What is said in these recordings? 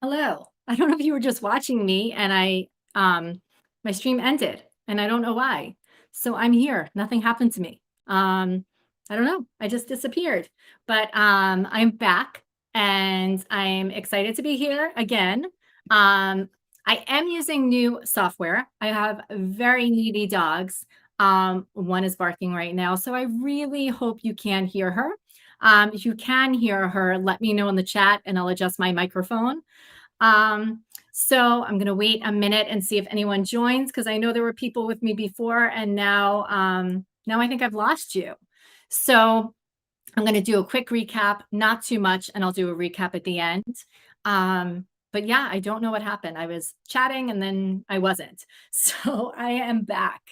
Hello. I don't know if you were just watching me and my stream ended and I don't know why. So I'm here. Nothing happened to me. I don't know. I just disappeared. But I'm back and I'm excited to be here again. Um I am using new software. I have very needy dogs. One is barking right now, so I really hope you can hear her. If you can hear her, let me know in the chat and I'll adjust my microphone. Um, so I'm going to wait a minute and see if anyone joins because I know there were people with me before and now I think I've lost you. So I'm going to do a quick recap, not too much, and I'll do a recap at the end. But yeah, I don't know what happened. I was chatting and then I wasn't. So I am back.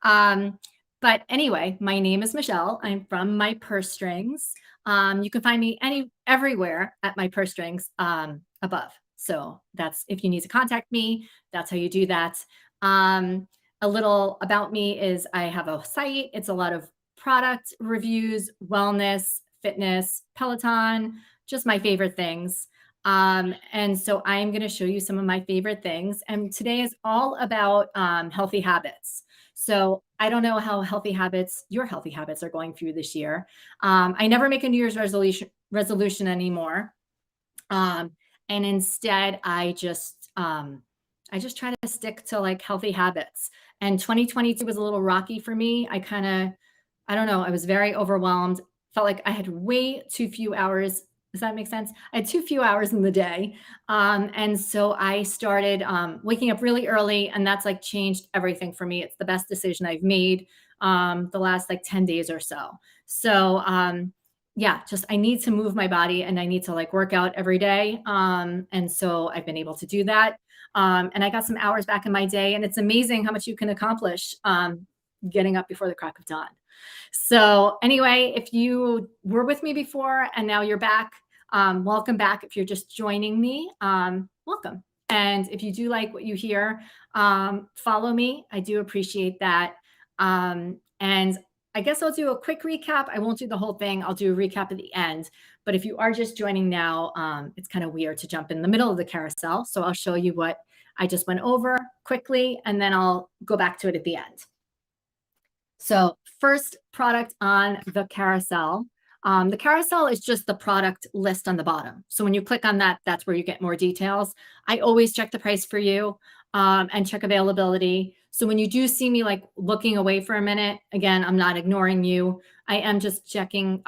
But anyway, my name is Michelle. I'm from My Purse Strings. You can find me everywhere at My Purse Strings above. So that's if you need to contact me, that's how you do that. A little about me is I have a site. It's a lot of product reviews, wellness, fitness, Peloton, just my favorite things. And so I'm going to show you some of my favorite things. And today is all about healthy habits. So I don't know how your healthy habits are going through this year. I never make a New Year's resolution anymore. And instead I just try to stick to like healthy habits. And 2022 was a little rocky for me. I don't know, I was very overwhelmed. Felt like I had way too few hours. Does that make sense? I had too few hours in the day. And so I started waking up really early, and that's like changed everything for me. It's the best decision I've made the last like 10 days or so. So yeah, just I need to move my body and I need to like work out every day. And so I've been able to do that. And I got some hours back in my day, and it's amazing how much you can accomplish getting up before the crack of dawn. So anyway, if you were with me before and now you're back, welcome back. If you're just joining me, welcome. And if you do like what you hear, follow me. I do appreciate that. And I guess I'll do a quick recap. I won't do the whole thing. I'll do a recap at the end. But if you are just joining now, it's kind of weird to jump in the middle of the carousel. So I'll show you what I just went over quickly, and then I'll go back to it at the end. So first product on the carousel. The carousel is just the product list on the bottom. So when you click on that, that's where you get more details. I always check the price for you and check availability. So when you do see me like looking away for a minute, again, I'm not ignoring you. I am just checking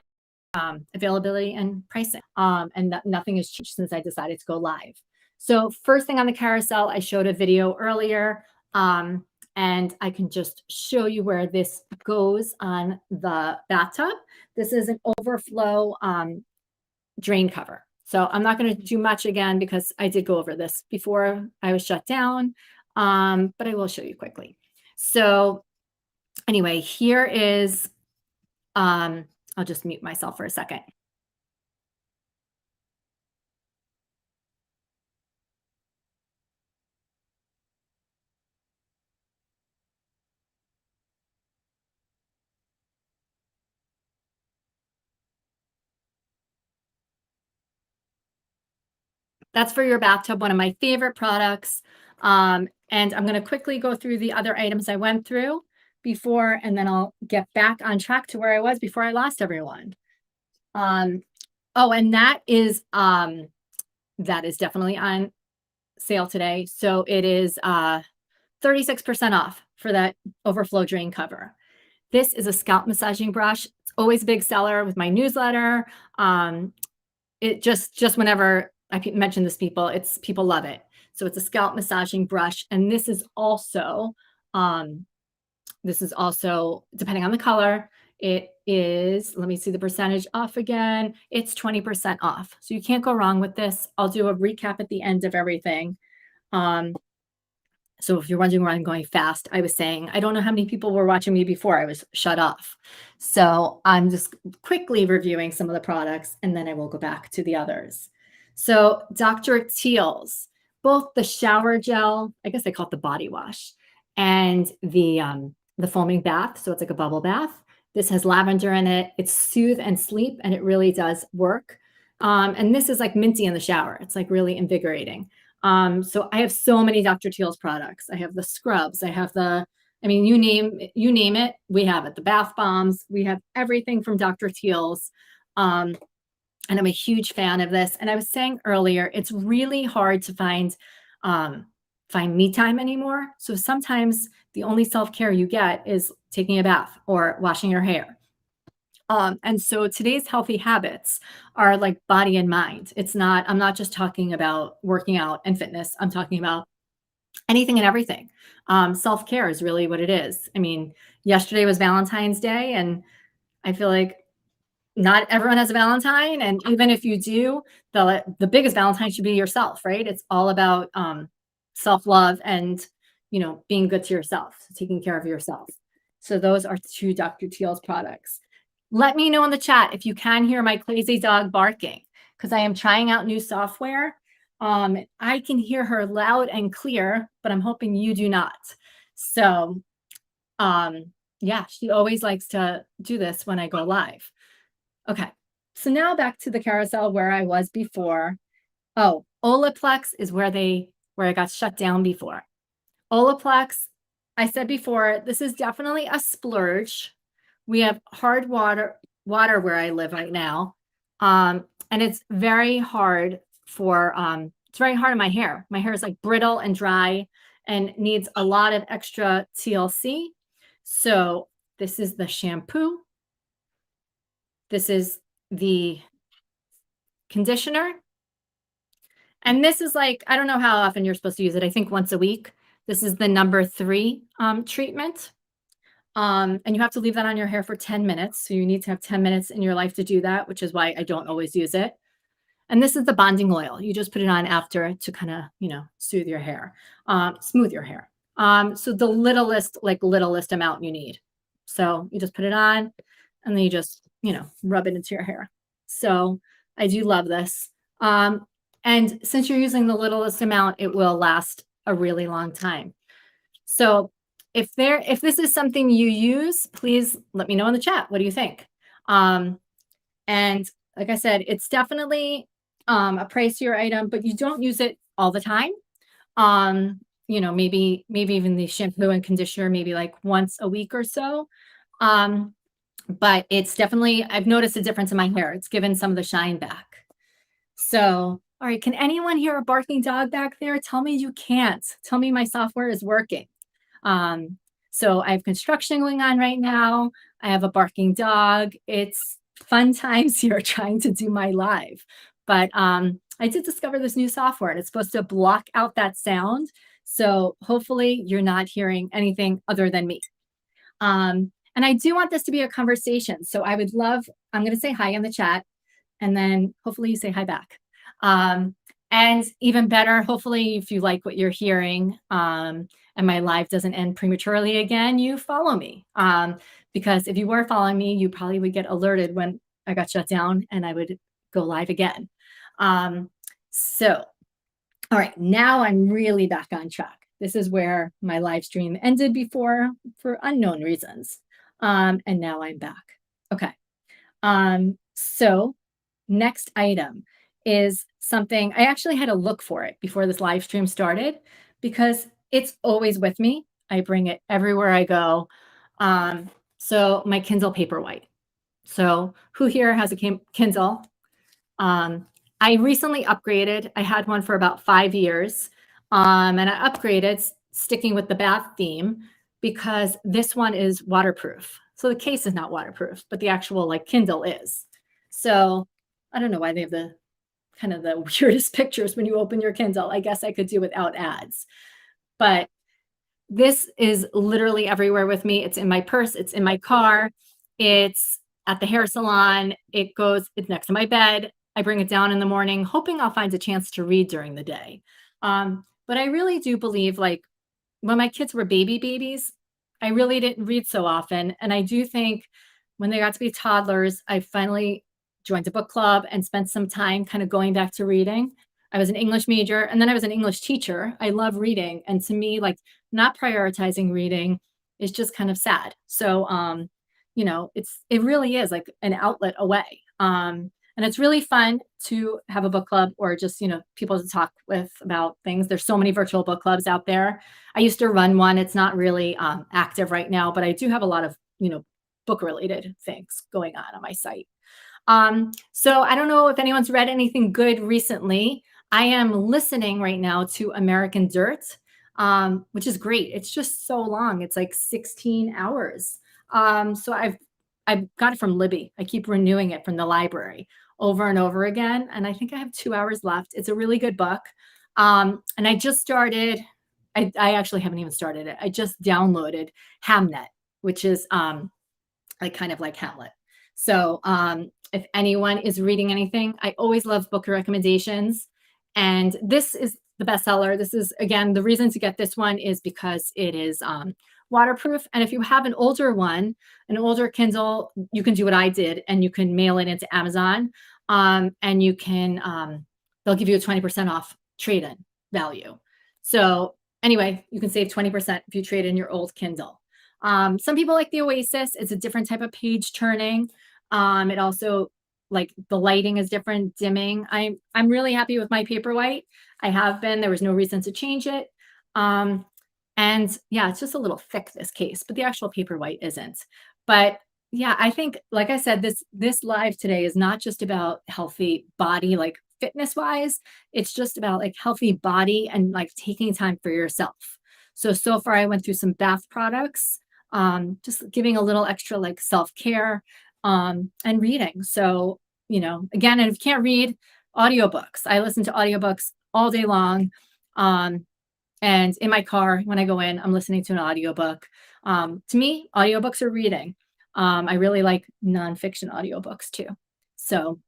availability and pricing. And nothing has changed since I decided to go live. So first thing on the carousel, I showed a video earlier. And I can just show you where this goes on the bathtub. This is an overflow drain cover. So I'm not going to do much again because I did go over this before I was shut down, but I will show you quickly. So anyway, here is, I'll just mute myself for a second. That's for your bathtub, one of my favorite products. And I'm going to quickly go through the other items I went through before, and then I'll get back on track to where I was before I lost everyone. Oh, and that is definitely on sale today. So it is 36% off for that overflow drain cover. This is a scalp massaging brush. It's always a big seller with my newsletter. It just whenever I mention this, people love it. So it's a scalp massaging brush, and this is also depending on the color. It is, let me see the percentage off again. It's 20% off. So you can't go wrong with this. I'll do a recap at the end of everything. So if you're wondering where I'm going fast, I was saying, I don't know how many people were watching me before I was shut off. So I'm just quickly reviewing some of the products, and then I will go back to the others. So Dr. Teal's, both the shower gel, I guess they call it the body wash, and the foaming bath. So it's like a bubble bath. This has lavender in it. It's soothe and sleep, and it really does work. And this is like minty in the shower. It's like really invigorating. So I have so many Dr. Teal's products. I have the scrubs. I have I mean, you name it, we have it. The bath bombs. We have everything from Dr. Teal's. And I'm a huge fan of this. And I was saying earlier, it's really hard to find me time anymore. So sometimes the only self-care you get is taking a bath or washing your hair. And so today's healthy habits are like body and mind. I'm not just talking about working out and fitness. I'm talking about anything and everything. Self-care is really what it is. I mean, yesterday was Valentine's Day, and I feel like not everyone has a Valentine. And even if you do, the biggest Valentine should be yourself, right? It's all about self-love and, being good to yourself, taking care of yourself. So those are two Dr. Teal's products. Let me know in the chat if you can hear my crazy dog barking, because I am trying out new software. I can hear her loud and clear, but I'm hoping you do not. So yeah, she always likes to do this when I go live. Okay, so now back to the carousel where I was before. Oh, Olaplex is where I got shut down before. Olaplex, I said before, this is definitely a splurge. We have hard water where I live right now. And it's very hard it's very hard on my hair. My hair is like brittle and dry and needs a lot of extra TLC. So this is the shampoo. This is the conditioner. And this is like, I don't know how often you're supposed to use it. I think once a week. This is the number 3 treatment. And you have to leave that on your hair for 10 minutes. So you need to have 10 minutes in your life to do that, which is why I don't always use it. And this is the bonding oil. You just put it on after to kind of, soothe your hair, smooth your hair. So the littlest amount you need. So you just put it on and then you just, rub it into your hair. So I do love this. And since you're using the littlest amount, it will last a really long time. So if this is something you use, please let me know in the chat. What do you think? And like I said, it's definitely a pricier item, but you don't use it all the time. Maybe even the shampoo and conditioner, maybe like once a week or so. But it's definitely, I've noticed a difference in my hair. It's given some of the shine back. So, all right, can anyone hear a barking dog back there? Tell me you can't. Tell me my software is working. So I have construction going on right now. I have a barking dog. It's fun times here trying to do my live. But I did discover this new software, and it's supposed to block out that sound. So hopefully you're not hearing anything other than me. And I do want this to be a conversation. So I'm going to say hi in the chat, and then hopefully you say hi back. And even better, hopefully if you like what you're hearing, and my live doesn't end prematurely again, you follow me. Because if you were following me, you probably would get alerted when I got shut down and I would go live again. So, all right, now I'm really back on track. This is where my live stream ended before for unknown reasons. And now I'm back. Okay. So next item is something I actually had to look for it before this live stream started because it's always with me. I bring it everywhere I go. So my Kindle Paperwhite. So who here has a Kindle? I recently upgraded. I had one for about 5 years. And I upgraded sticking with the bath theme because this one is waterproof. So the case is not waterproof, but the actual Kindle is. So I don't know why they have the kind of the weirdest pictures when you open your Kindle. I guess I could do without ads. But this is literally everywhere with me. It's in my purse. It's in my car. It's at the hair salon. It's next to my bed. I bring it down in the morning, hoping I'll find a chance to read during the day. But I really do believe when my kids were babies, I really didn't read so often. And I do think when they got to be toddlers, I finally joined a book club and spent some time kind of going back to reading. I was an English major and then I was an English teacher. I love reading. And to me, not prioritizing reading is just kind of sad. So, it really is like an outlet away. And it's really fun to have a book club or just, people to talk with about things. There's so many virtual book clubs out there. I used to run one. It's not really active right now, but I do have a lot of, book related things going on my site. So I don't know if anyone's read anything good recently. I am listening right now to American Dirt, which is great. It's just so long. It's like 16 hours. So I've got it from Libby. I keep renewing it from the library over and over again. And I think I have 2 hours left. It's a really good book. And I just started, I actually haven't even started it. I just downloaded Hamnet, which is like kind of like Hamlet. So if anyone is reading anything, I always love book recommendations. And this is the bestseller. This is, again, the reason to get this one is because it is waterproof. And if you have an older one, an older Kindle, you can do what I did and you can mail it into Amazon. And you can, they'll give you a 20% off trade-in value. So anyway, you can save 20% if you trade in your old Kindle. Some people like the Oasis. It's a different type of page turning. It also, like, the lighting is different, dimming. I'm really happy with my Paperwhite. I have been. There was no reason to change it. And yeah, it's just a little thick, this case, but the actual Paperwhite isn't. But yeah, I think, like I said, this live today is not just about healthy body, like fitness wise. It's just about like healthy body and like taking time for yourself. So far I went through some bath products, just giving a little extra like self-care, and reading. So, again, and if you can't read, audiobooks. I listen to audiobooks all day long. And in my car, when I go in, I'm listening to an audiobook. To me, audiobooks are reading. I really like nonfiction audiobooks too. So,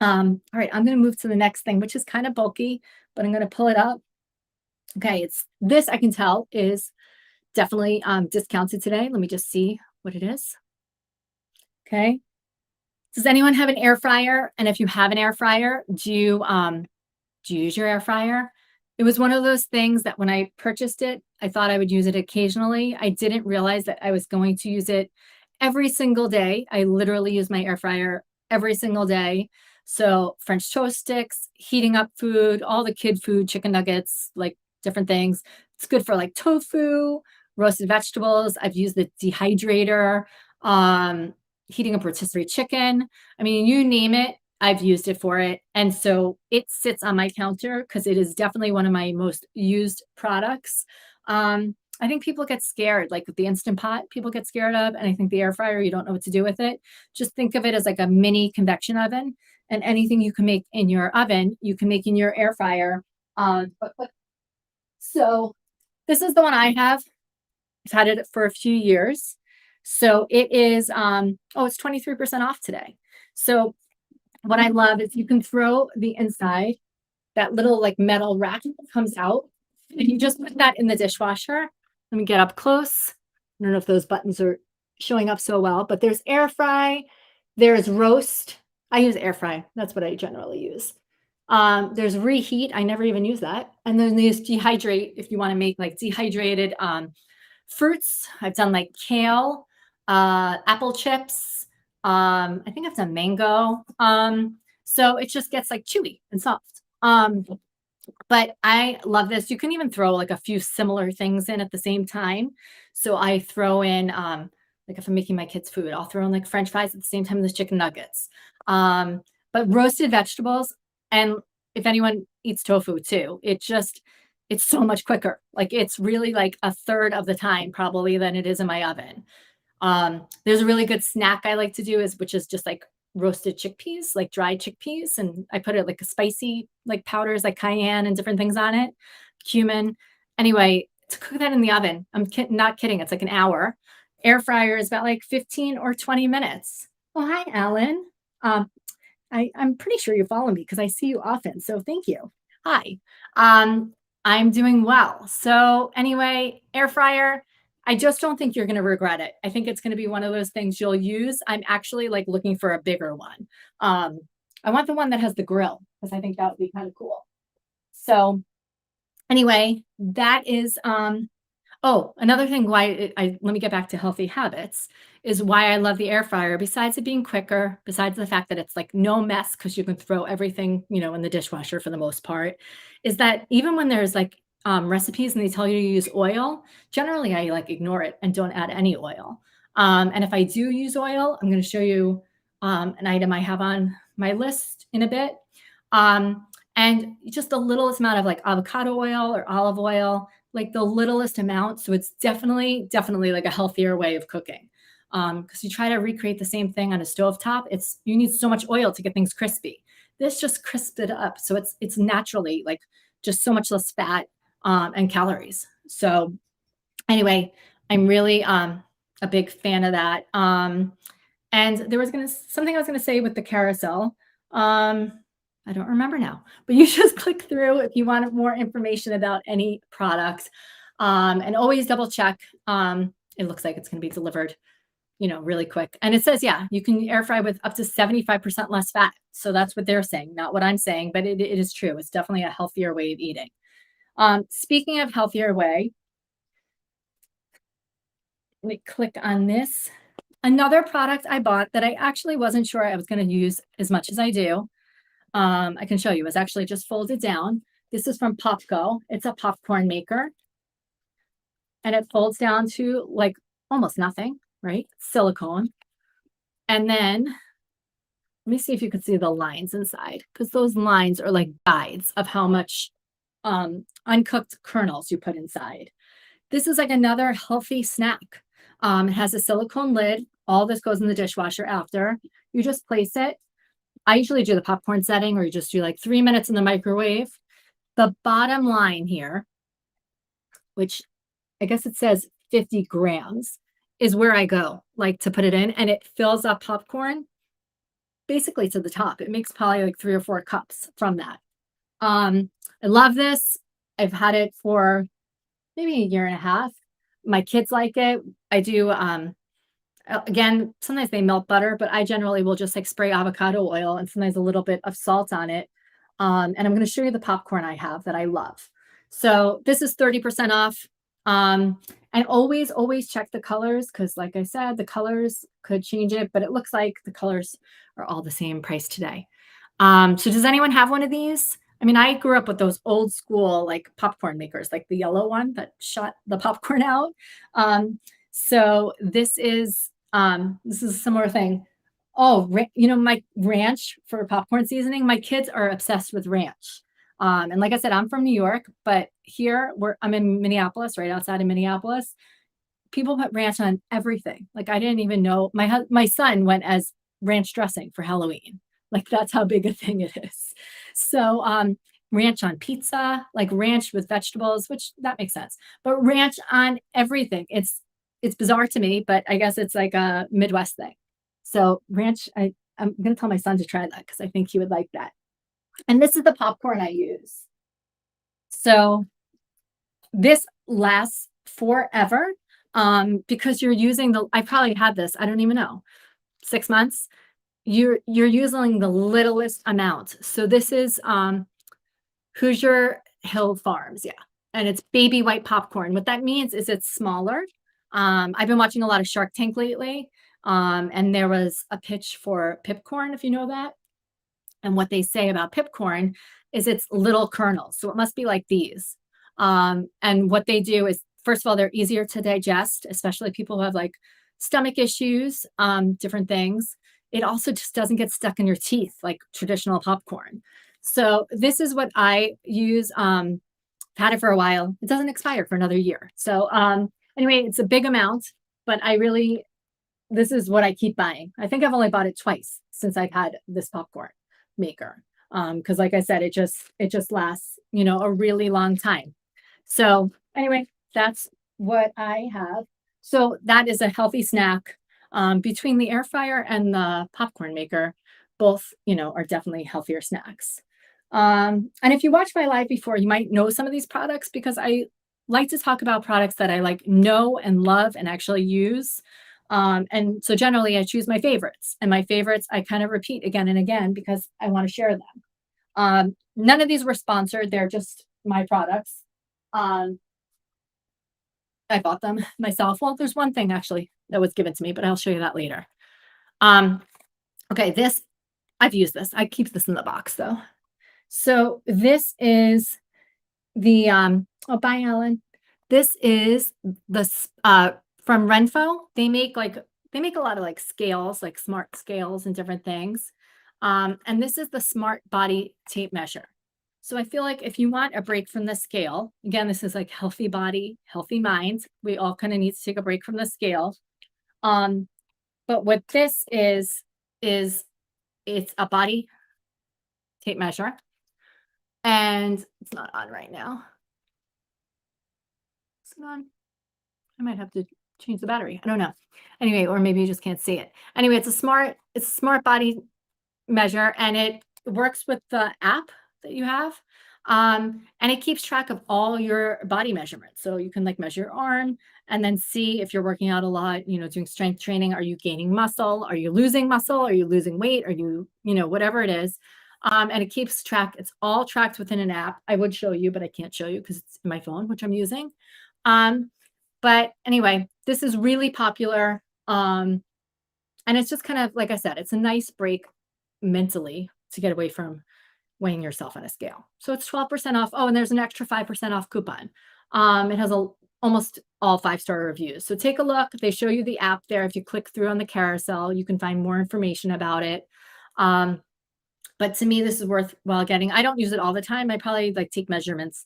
all right, I'm going to move to the next thing, which is kind of bulky, but I'm going to pull it up. Okay, it's this, I can tell, is definitely discounted today. Let me just see what it is. Okay. Does anyone have an air fryer? And if you have an air fryer, do you use your air fryer? It was one of those things that when I purchased it, I thought I would use it occasionally. I didn't realize that I was going to use it every single day. I literally use my air fryer every single day. So French toast sticks, heating up food, all the kid food, chicken nuggets, like different things. It's good for like tofu, roasted vegetables. I've used the dehydrator, heating up rotisserie chicken. I mean, you name it, I've used it for it. And so it sits on my counter because it is definitely one of my most used products. I think people get scared, like with the Instant Pot, people get scared of, and I think the air fryer, you don't know what to do with it. Just think of it as like a mini convection oven, and anything you can make in your oven, you can make in your air fryer. So this is the one I have. I've had it for a few years. So it is, it's 23% off today. So what I love is you can throw the inside, that little like metal rack that comes out, and you just put that in the dishwasher. Let me get up close. I don't know if those buttons are showing up so well, but there's air fry, there's roast. I use air fry. That's what I generally use. There's reheat. I never even use that. And then there's dehydrate if you want to make like dehydrated fruits. I've done like kale, apple chips. I think I've done mango. So it just gets like chewy and soft. But I love this. You can even throw like a few similar things in at the same time. So I throw in, like if I'm making my kids food, I'll throw in like French fries at the same time as chicken nuggets. But roasted vegetables, and if anyone eats tofu too, it's so much quicker. Like it's really like a third of the time probably than it is in my oven. There's a really good snack I like to do which is just like roasted chickpeas, like dried chickpeas. And I put it like a spicy, like powders, like cayenne and different things on it, cumin. Anyway, to cook that in the oven, I'm not kidding. It's like an hour. Air fryer is about like 15 or 20 minutes. Oh, hi, Alan. I'm pretty sure you follow me because I see you often. So thank you. Hi. I'm doing well. So anyway, air fryer, I just don't think you're going to regret it. I think it's going to be one of those things you'll use. I'm actually like looking for a bigger one. I want the one that has the grill because I think that would be kind of cool. So anyway, that is, another thing let me get back to healthy habits is why I love the air fryer. Besides it being quicker, besides the fact that it's like no mess because you can throw everything, in the dishwasher for the most part, is that even when there's like recipes and they tell you to use oil, generally I like ignore it and don't add any oil. And if I do use oil, I'm going to show you an item I have on my list in a bit. Um, and just the littlest amount of like avocado oil or olive oil, like the littlest amount. So it's definitely like a healthier way of cooking. Because you try to recreate the same thing on a stove top, you need so much oil to get things crispy. This just crisped it up. So it's naturally like just so much less fat and calories. So anyway, I'm really a big fan of that. And there was something I was gonna say with the carousel. Um, I don't remember now, but you just click through if you want more information about any products. And always double check. It looks like it's gonna be delivered, really quick. And it says, yeah, you can air fry with up to 75% less fat. So that's what they're saying, not what I'm saying, but it is true. It's definitely a healthier way of eating. Speaking of healthier way, let me click on this. Another product I bought that I actually wasn't sure I was going to use as much as I do. I can show you. It's actually just folded down. This is from Popco. It's a popcorn maker, and it folds down to like almost nothing, right? Silicone. And then let me see if you can see the lines inside, because those lines are like guides of how much uncooked kernels you put inside. This is like another healthy snack. It has a silicone lid. All this goes in the dishwasher after. You just place it. I usually do the popcorn setting, or you just do like 3 minutes in the microwave. The bottom line here, which I guess it says 50 grams, is where I go, like to put it in, and it fills up popcorn basically to the top. It makes probably like 3 or 4 cups from that. I love this. I've had it for maybe a year and a half. My kids like it. I do again, sometimes they melt butter, but I generally will just like spray avocado oil and sometimes a little bit of salt on it. And I'm going to show you the popcorn I have that I love. So this is 30% off. And always check the colors, because like I said, the colors could change it, but it looks like the colors are all the same price today. So does anyone have one of these? I mean, I grew up with those old school like popcorn makers, like the yellow one that shot the popcorn out. So this is a similar thing. Oh, my ranch for popcorn seasoning. My kids are obsessed with ranch. And like I said, I'm from New York, but here I'm in Minneapolis, right outside of Minneapolis. People put ranch on everything. Like I didn't even know. My son went as ranch dressing for Halloween. Like that's how big a thing it is. So ranch on pizza, like ranch with vegetables, which that makes sense. But ranch on everything. It's bizarre to me, but I guess it's like a Midwest thing. So ranch, I'm gonna tell my son to try that because I think he would like that. And this is the popcorn I use. So this lasts forever because you're using I probably had this, I don't even know, 6 months. You're using the littlest amount. So this is Hoosier Hill Farms, yeah. And it's baby white popcorn. What that means is it's smaller. I've been watching a lot of Shark Tank lately. And there was a pitch for pipcorn, if you know that. And what they say about pipcorn is it's little kernels. So it must be like these. And what they do is, first of all, they're easier to digest, especially people who have like stomach issues, different things. It also just doesn't get stuck in your teeth like traditional popcorn. So this is what I use. Had it for a while. It doesn't expire for another year. So anyway, it's a big amount, but this is what I keep buying. I think I've only bought it twice since I've had this popcorn maker. Because like I said, it just lasts, a really long time. So anyway, that's what I have. So that is a healthy snack. Between the air fryer and the popcorn maker, both, are definitely healthier snacks. And if you watched my live before, you might know some of these products because I like to talk about products that I like know and love and actually use. And so generally I choose my favorites, and my favorites I kind of repeat again and again because I want to share them. None of these were sponsored. They're just my products. I bought them myself. Well, there's one thing actually. that was given to me, but I'll show you that later. Okay, this, I've used this. I keep this in the box though. So this is the, oh, bye, Alan. This is the, from Renpho. They make a lot of like scales, like smart scales and different things. And this is the Smart Body Tape Measure. So I feel like if you want a break from the scale, again, this is like healthy body, healthy mind. We all kind of need to take a break from the scale. But what this is it's a body tape measure, and it's not on right now. Is it on? I might have to change the battery. I don't know. Anyway, or maybe you just can't see it. Anyway, it's a smart body measure, and it works with the app that you have. And it keeps track of all your body measurements. So you can like measure your arm and then see if you're working out a lot, you know, doing strength training. Are you gaining muscle? Are you losing muscle? Are you losing weight? Are you, you know, whatever it is. And it keeps track. It's all tracked within an app. I would show you, but I can't show you because it's in my phone, which I'm using. But anyway, this is really popular. And it's just kind of, like I said, it's a nice break mentally to get away from weighing yourself on a scale. So it's 12% off. Oh, and there's an extra 5% off coupon. It has almost all 5-star reviews. So take a look. They show you the app there. If you click through on the carousel, you can find more information about it. But to me, this is worthwhile getting. I don't use it all the time. I probably like take measurements,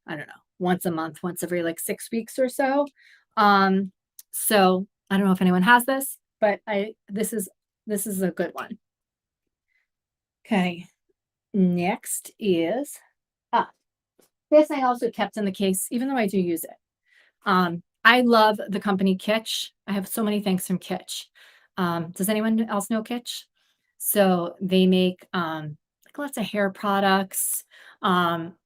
I don't know, once a month, once every like 6 weeks or so. So I don't know if anyone has this, but this is a good one. Okay. Next is, this I also kept in the case, even though I do use it. I love the company Kitsch. I have so many things from Kitsch. Does anyone else know Kitsch? So they make like lots of hair products,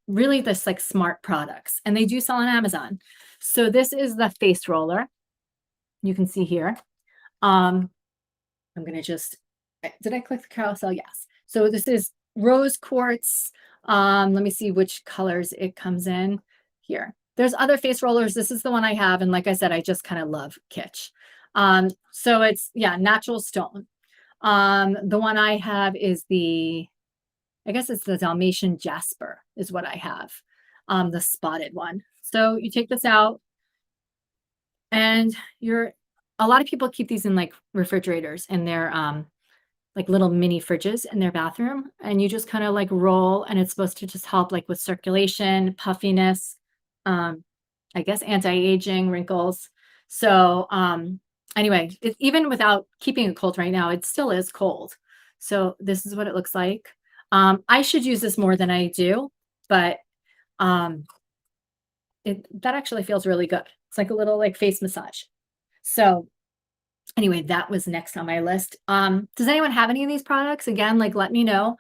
really this like smart products, and they do sell on Amazon. So this is the face roller. You can see here. I'm going to just, did I click the carousel? Yes. So this is rose quartz. Let me see which colors it comes in here. There's other face rollers. This is the one I have. And like I said, I just kind of love Kitsch. So it's, yeah, natural stone. The one I have is I guess it's the Dalmatian Jasper is what I have. The spotted one. So you take this out and a lot of people keep these in like refrigerators and they're, like little mini fridges in their bathroom, and you just kind of like roll, and it's supposed to just help like with circulation, puffiness, I guess anti-aging, wrinkles. So anyway, even without keeping it cold right now, it still is cold. So this is what it looks like. I should use this more than I do, but that actually feels really good. It's like a little like face massage. So anyway, that was next on my list. Does anyone have any of these products? Again, like let me know.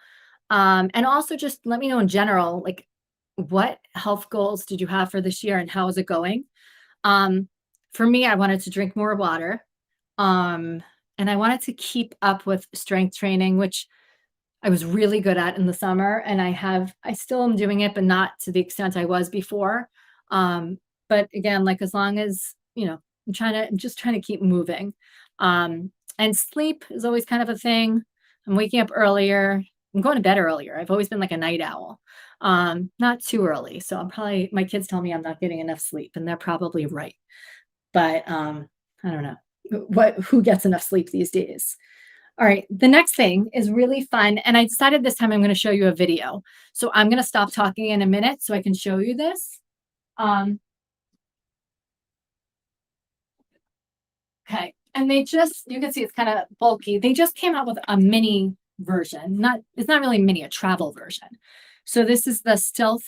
And also just let me know in general, like what health goals did you have for this year and how is it going? For me, I wanted to drink more water. And I wanted to keep up with strength training, which I was really good at in the summer. And I still am doing it, but not to the extent I was before. But again, like as long as, you know, I'm just trying to keep moving. And sleep is always kind of a thing. I'm waking up earlier. I'm going to bed earlier. I've always been like a night owl. Not too early. So my kids tell me I'm not getting enough sleep, and they're probably right. But I don't know who gets enough sleep these days. All right. The next thing is really fun. And I decided this time I'm going to show you a video. So I'm going to stop talking in a minute so I can show you this. Okay. And you can see it's kind of bulky. They just came out with a mini version. It's not really mini, a travel version. So this is the Stealth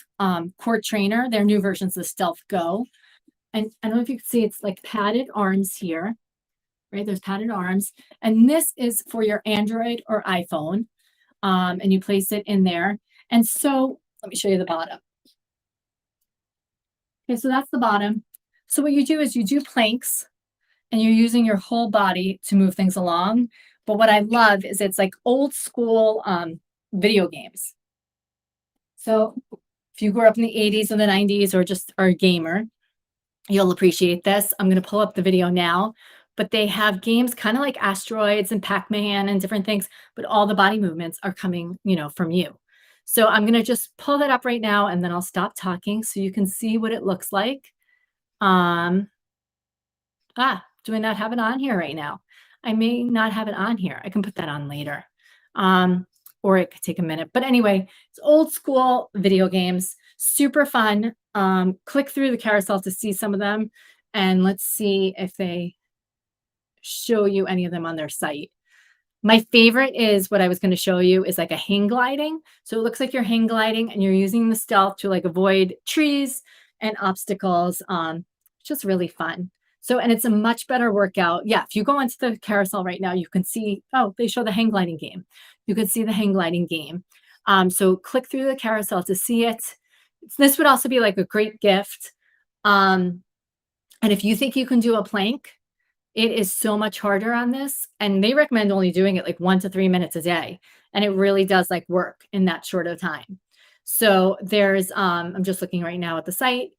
Core Trainer. Their new version is the Stealth Go. And I don't know if you can see, it's like padded arms here, right? There's padded arms. And this is for your Android or iPhone. And you place it in there. And so let me show you the bottom. Okay, so that's the bottom. So what you do is you do planks, and you're using your whole body to move things along. But what I love is it's like old school video games. So if you grew up in the 80s or the 90s or just are a gamer, you'll appreciate this. I'm going to pull up the video now but they have games kind of like Asteroids and Pac-Man and different things, but all the body movements are coming, from you. So I'm going to just pull that up right now and then I'll stop talking so you can see what it looks like. Um, do I not have it on here right now? I may not have it on here. I can put that on later. Um, or it could take a minute. But anyway, it's old school video games, super fun. Click through the carousel to see some of them. And let's see if they show you any of them on their site. My favorite is what I was going to show you is like a hang gliding. So it looks like you're hang gliding and you're using the stealth to like avoid trees and obstacles. It's just really fun. So, and it's a much better workout. Yeah, if you go into the carousel right now, you can see, oh, they show the hang gliding game. You could see the hang gliding game. So click through the carousel to see it. This would also be like a great gift. And if you think you can do a plank, it is so much harder on this, and they recommend only doing it like 1 to 3 minutes a day, and it really does, like, work in that short of time. So there's, I'm just looking right now at the site.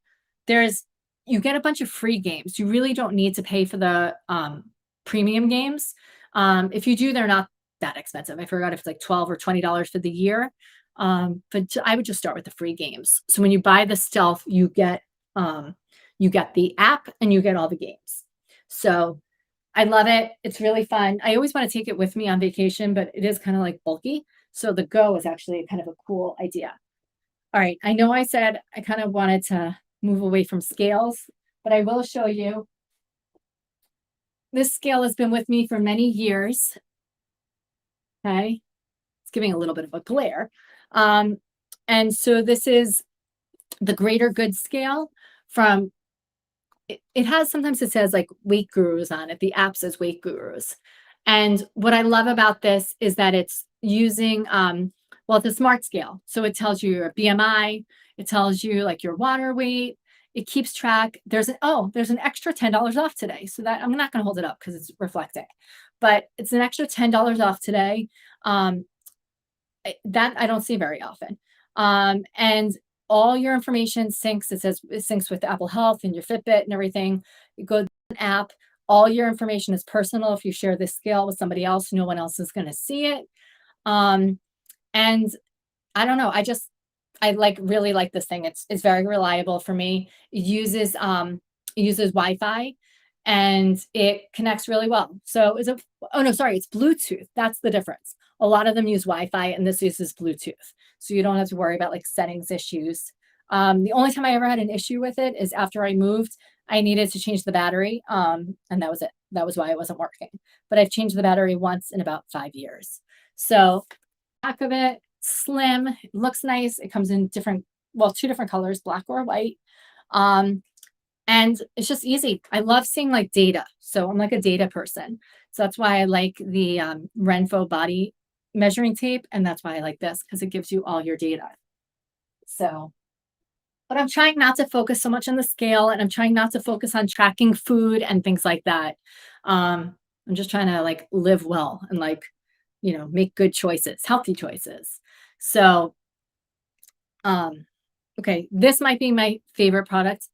There's you get a bunch of free games. You really don't need to pay for the, premium games. If you do, they're not that expensive. I forgot if it's like 12 or $20 for the year, but I would just start with the free games. So when you buy the Stealth, you get the app and you get all the games. So I love it. It's really fun. I always want to take it with me on vacation, but it is kind of like bulky. So the Go is actually kind of a cool idea. All right. I know I said I kind of wanted to move away from scales, but I will show you. This scale has been with me for many years. Okay. It's giving a little bit of a glare. And so this is the Greater Good scale from it has sometimes it says like Weight Gurus on it. The app says Weight Gurus. And what I love about this is that it's using well, it's a smart scale. So it tells you your BMI, it tells you like your water weight, it keeps track. There's an extra $10 off today. So that I'm not going to hold it up because it's reflecting. But it's an extra $10 off today. That I don't see very often. And all your information syncs. It says it syncs with Apple Health and your Fitbit and everything. You go to an app. All your information is personal. If you share this scale with somebody else, no one else is going to see it. And I don't know. I like really like this thing. It's very reliable for me. It uses Wi-Fi and it connects really well. So it's Bluetooth. That's the difference. A lot of them use Wi-Fi and this uses Bluetooth. So you don't have to worry about like settings issues. The only time I ever had an issue with it is after I moved, I needed to change the battery. And that was it. That was why it wasn't working. But I've changed the battery once in about 5 years. So back of it, slim, it looks nice. It comes in two different colors, black or white. And it's just easy. I love seeing like data. So I'm like a data person. So that's why I like the Renpho body measuring tape. And that's why I like this because it gives you all your data. So, but I'm trying not to focus so much on the scale and I'm trying not to focus on tracking food and things like that. I'm just trying to like live well and like, make good choices, healthy choices. So, okay, this might be my favorite product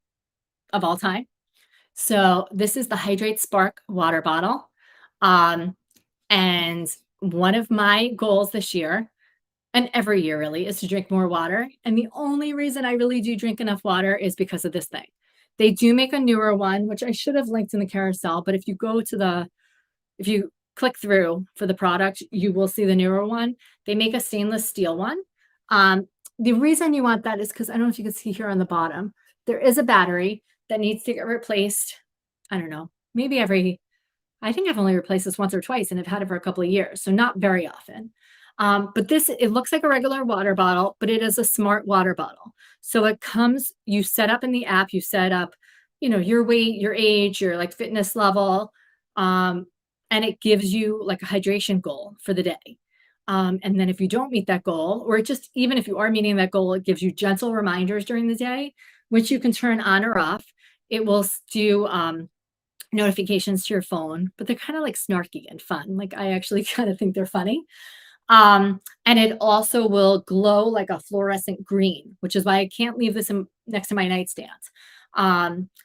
of all time. So this is the Hydrate Spark water bottle. And one of my goals this year, and every year really, is to drink more water. And the only reason I really do drink enough water is because of this thing. They do make a newer one, which I should have linked in the carousel, but if you click through for the product, you will see the newer one. They make a stainless steel one. The reason you want that is because I don't know if you can see here on the bottom, there is a battery that needs to get replaced. I don't know, maybe I think I've only replaced this once or twice and I've had it for a couple of years. So not very often. But it looks like a regular water bottle, but it is a smart water bottle. So you set up in the app, you set up, your weight, your age, your like fitness level. And it gives you like a hydration goal for the day. And then if you don't meet that goal, or even if you are meeting that goal, it gives you gentle reminders during the day, which you can turn on or off. It will do notifications to your phone, but they're kind of like snarky and fun. Like I actually kind of think they're funny. And it also will glow like a fluorescent green, which is why I can't leave this next to my nightstand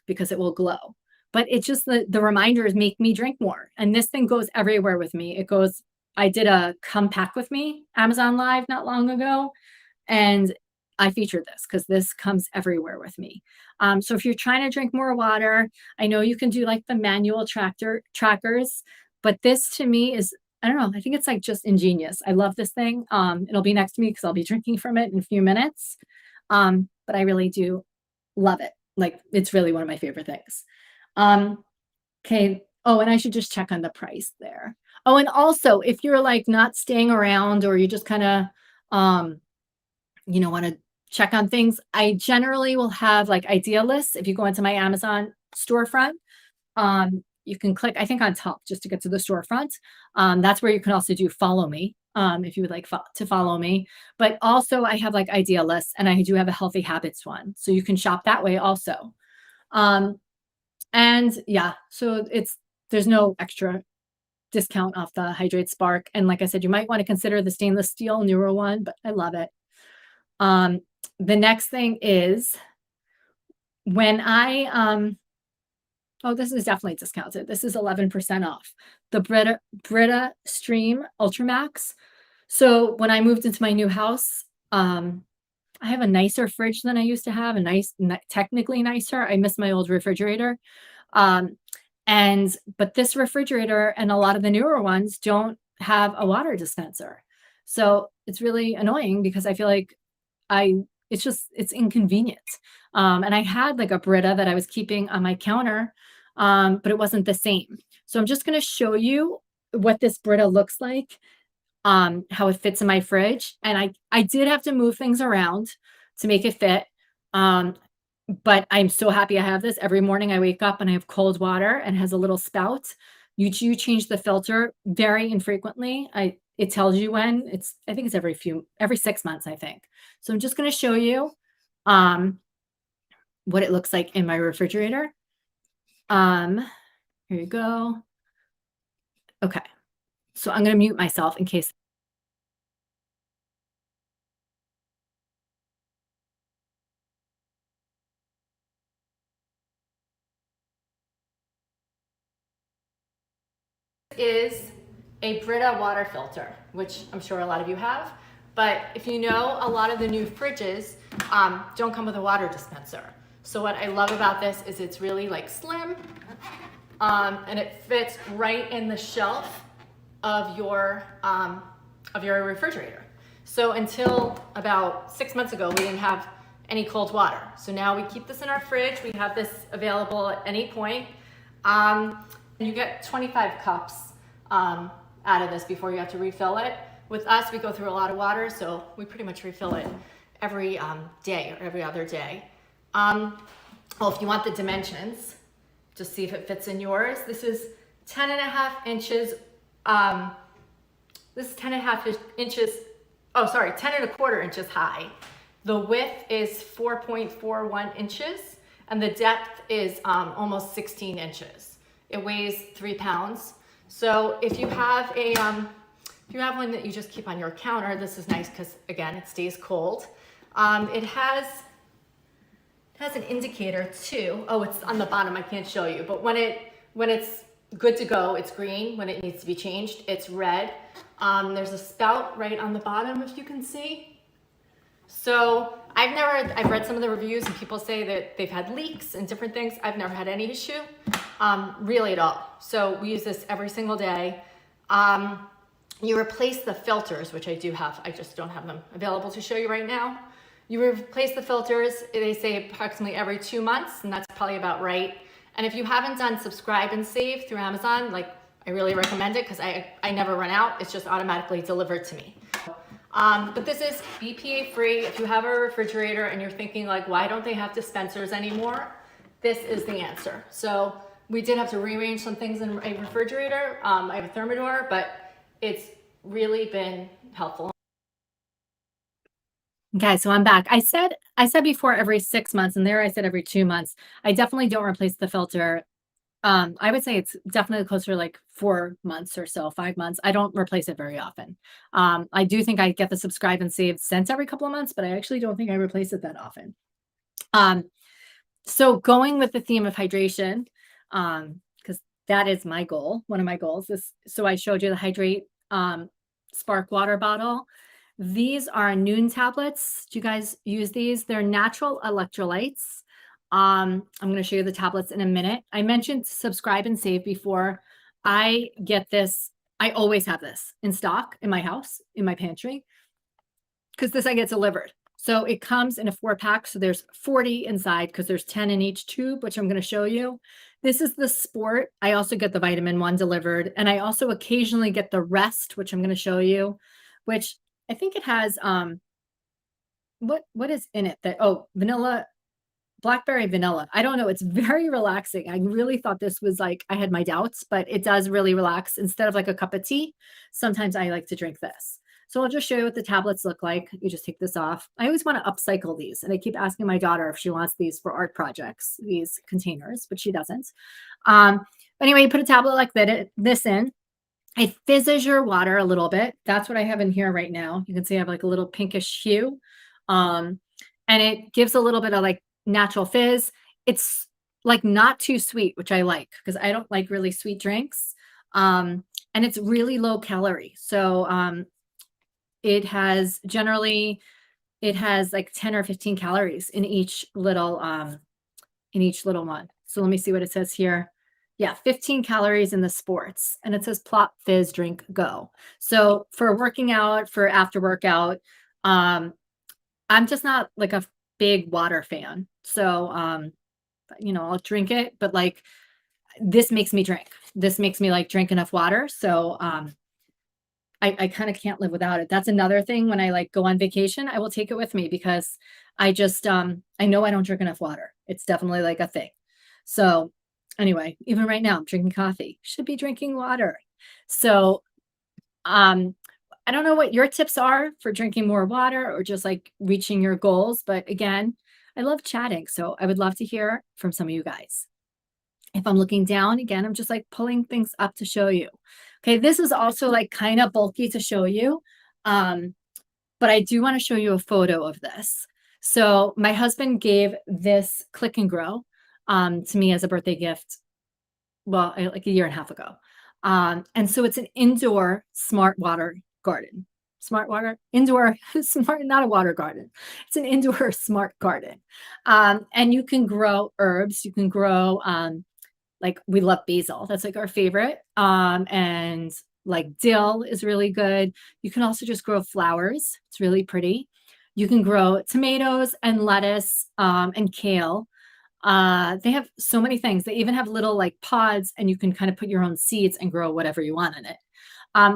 because it will glow. but it's just the reminders make me drink more. And this thing goes everywhere with me. It goes, I did a come pack with me Amazon Live not long ago, and I featured this because this comes everywhere with me. So if you're trying to drink more water, I know you can do like the manual trackers, but this to me is, I don't know, I think it's like just ingenious. I love this thing. It'll be next to me because I'll be drinking from it in a few minutes. But I really do love it. Like, it's really one of my favorite things. Okay. Oh, and I should just check on the price there. Oh, and also if you're like not staying around, or you just kind of, want to check on things, I generally will have like idea lists. If you go into my Amazon storefront, you can click, I think, on top just to get to the storefront. That's where you can also do follow me, if you would like to follow me. But also I have like idea lists, and I do have a healthy habits one. So you can shop that way also. And yeah, so there's no extra discount off the Hydrate Spark. And like I said, you might want to consider the stainless steel newer one, but I love it. The next thing is when oh, this is definitely discounted. This is 11% off. The Brita Stream Ultra Max. So when I moved into my new house, I have a nicer fridge than I used to have, technically nicer. I miss my old refrigerator. But this refrigerator and a lot of the newer ones don't have a water dispenser. So it's really annoying because I feel like it's inconvenient. And I had like a Brita that I was keeping on my counter, but it wasn't the same. So I'm just going to show you what this Brita looks like, how it fits in my fridge. And I did have to move things around to make it fit. But I'm so happy I have this. Every morning I wake up and I have cold water, and it has a little spout. You change the filter very infrequently. It tells you when. I think it's every 6 months, I think. So I'm just going to show you what it looks like in my refrigerator. Here you go. Okay. So I'm going to mute myself in case. Is a Brita water filter, which I'm sure a lot of you have. But if you know, a lot of the new fridges don't come with a water dispenser. So what I love about this is it's really like slim, and it fits right in the shelf of your refrigerator. So until about 6 months ago, we didn't have any cold water. So now we keep this in our fridge. We have this available at any point. You get 25 cups out of this before you have to refill it. With us, we go through a lot of water, so we pretty much refill it every day or every other day. If you want the dimensions, just see if it fits in yours. This is 10.5 inches. This is 10.5 inches. Oh, sorry, 10.25 inches high. The width is 4.41 inches, and the depth is almost 16 inches. It weighs 3 pounds. So if you have one that you just keep on your counter, this is nice because again, it stays cold. It has an indicator too. Oh, it's on the bottom. I can't show you, but when it's good to go, it's green. When it needs to be changed, it's red. There's a spout right on the bottom, if you can see. So I've read some of the reviews and people say that they've had leaks and different things. I've never had any issue, really at all. So we use this every single day. You replace the filters, which I do have. I just don't have them available to show you right now. You replace the filters, they say approximately every 2 months, and that's probably about right. And if you haven't done subscribe and save through Amazon, I really recommend it because I never run out. It's just automatically delivered to me. But this is BPA free. If you have a refrigerator and you're thinking why don't they have dispensers anymore? This is the answer. So we did have to rearrange some things in a refrigerator. I have a Thermador, but it's really been helpful. Okay, so I'm back. I said before every 6 months, and there I said every 2 months. I definitely don't replace the filter. I would say it's definitely closer to 4 months or so, 5 months. I don't replace it very often. I do think I get the subscribe and save sent every couple of months, but I actually don't think I replace it that often. So going with the theme of hydration, because that is my goal. One of my goals is, so I showed you the Hydrate Spark water bottle. These are Noon tablets. Do you guys use these? They're natural electrolytes. I'm going to show you the tablets in a minute. I mentioned subscribe and save before. I get this. I always have this in stock in my house, in my pantry, because this I get delivered. So it comes in a 4-pack. So there's 40 inside because there's 10 in each tube, which I'm going to show you. This is the Sport. I also get the vitamin one delivered. And I also occasionally get the Rest, which I'm going to show you, which I think it has, what is in it that, oh, vanilla, blackberry vanilla. I don't know. It's very relaxing. I really thought this was like, I had my doubts, but it does really relax. Instead of like a cup of tea, sometimes I like to drink this. So I'll just show you what the tablets look like. You just take this off. I always want to upcycle these. And I keep asking my daughter if she wants these for art projects, these containers, but she doesn't. But anyway, you put a tablet like this in. It fizzes your water a little bit. That's what I have in here right now. You can see I have like a little pinkish hue. And it gives a little bit of like natural fizz. It's like not too sweet, which I like because I don't like really sweet drinks. And it's really low calorie. So it has like 10 or 15 calories in each little one. So let me see what it says here. Yeah, 15 calories in the Sports, and it says plop fizz drink go. So for working out, for after workout, I'm just not like a big water fan. So I'll drink it, but like this makes me drink. This makes me like drink enough water. So I kind of can't live without it. That's another thing. When I like go on vacation, I will take it with me because I just I know I don't drink enough water. It's definitely like a thing. So anyway, even right now I'm drinking coffee. Should be drinking water. So I don't know what your tips are for drinking more water or just like reaching your goals, but again, I love chatting. So I would love to hear from some of you guys. If I'm looking down again, I'm just like pulling things up to show you. Okay, this is also like kind of bulky to show you, but I do want to show you a photo of this. So my husband gave this Click and Grow to me as a birthday gift, well, like a year and a half ago. And so it's an indoor smart water garden. Smart water, indoor, smart, not a water garden. It's an indoor smart garden. And you can grow herbs. You can grow like we love basil. That's like our favorite. And like dill is really good. You can also just grow flowers. It's really pretty. You can grow tomatoes and lettuce and kale. They have so many things. They even have little like pods and you can kind of put your own seeds and grow whatever you want in it.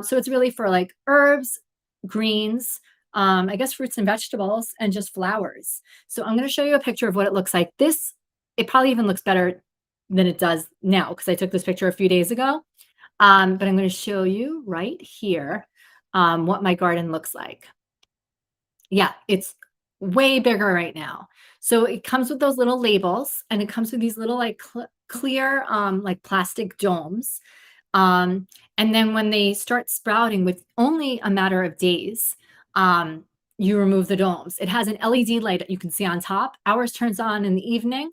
So it's really for like herbs, greens, I guess fruits and vegetables, and just flowers. So I'm going to show you a picture of what it looks like. This, it probably even looks better than it does now because I took this picture a few days ago. But I'm going to show you right here what my garden looks like. Yeah, it's way bigger right now. So it comes with those little labels and it comes with these little like clear like plastic domes. And then when they start sprouting with only a matter of days, you remove the domes. It has an LED light that you can see on top. Ours turns on in the evening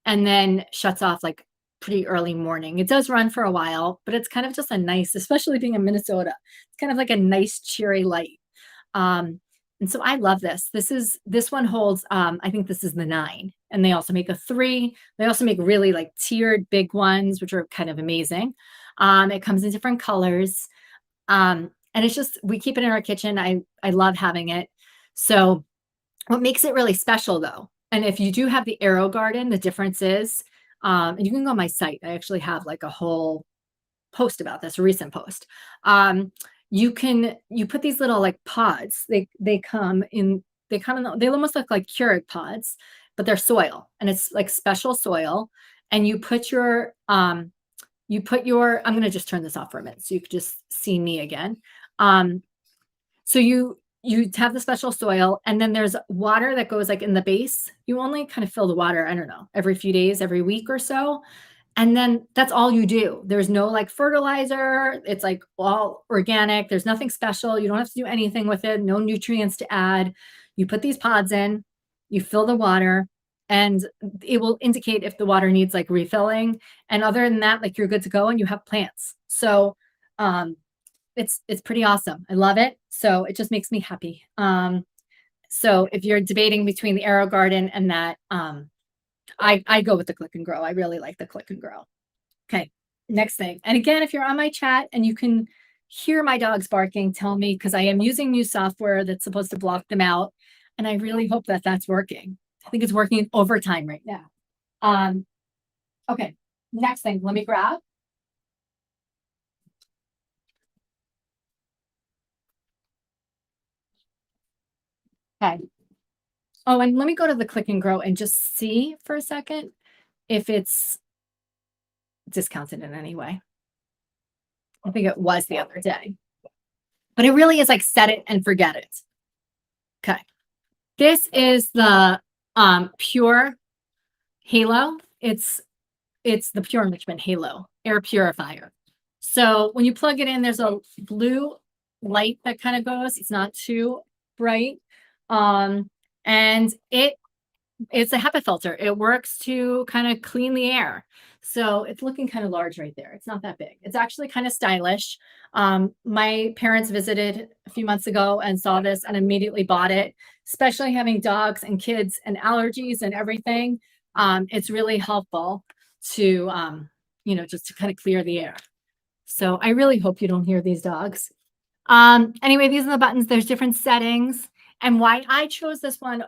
and then shuts off like pretty early morning. It does run for a while, but it's kind of just a nice, especially being in Minnesota, it's kind of like a nice cheery light. And so I love this. This one holds, I think this is the 9, and they also make a 3. They also make really like tiered big ones, which are kind of amazing. It comes in different colors. And it's just, we keep it in our kitchen. I love having it. So what makes it really special though, and if you do have the Arrow Garden, the difference is, and you can go on my site. I actually have like a whole post about this, a recent post. You put these little like pods. They almost look like Keurig pods, but they're soil, and it's like special soil. And you put your I'm going to just turn this off for a minute so you can just see me again. So you have the special soil, and then there's water that goes like in the base. You only kind of fill the water, I don't know, every few days, every week or so. And then that's all you do. There's no like fertilizer. It's like all organic. There's nothing special. You don't have to do anything with it. No nutrients to add. You put these pods in, you fill the water, and it will indicate if the water needs like refilling. And other than that, like you're good to go and you have plants. So um, it's pretty awesome. I love it. So it just makes me happy. So if you're debating between the Arrow Garden and that, I go with the Click and Grow. I really like the Click and Grow. Okay, next thing. And again, if you're on my chat and you can hear my dogs barking, tell me, because I am using new software that's supposed to block them out. And I really hope that that's working. I think it's working overtime right now. Okay, next thing, let me grab. Okay. Oh, and let me go to the Click and Grow and just see for a second if it's discounted in any way. I think it was the other day. But it really is like set it and forget it. Okay. This is the Pure Halo. It's the Pure Enrichment Halo Air Purifier. So when you plug it in, there's a blue light that kind of goes. It's not too bright. And it's a HEPA filter. It works to kind of clean the air. So it's looking kind of large right there. It's not that big. It's actually kind of stylish. My parents visited a few months ago and saw this and immediately bought it, especially having dogs and kids and allergies and everything. It's really helpful to, just to kind of clear the air. So I really hope you don't hear these dogs. Anyway, these are the buttons. There's different settings. And why I chose this one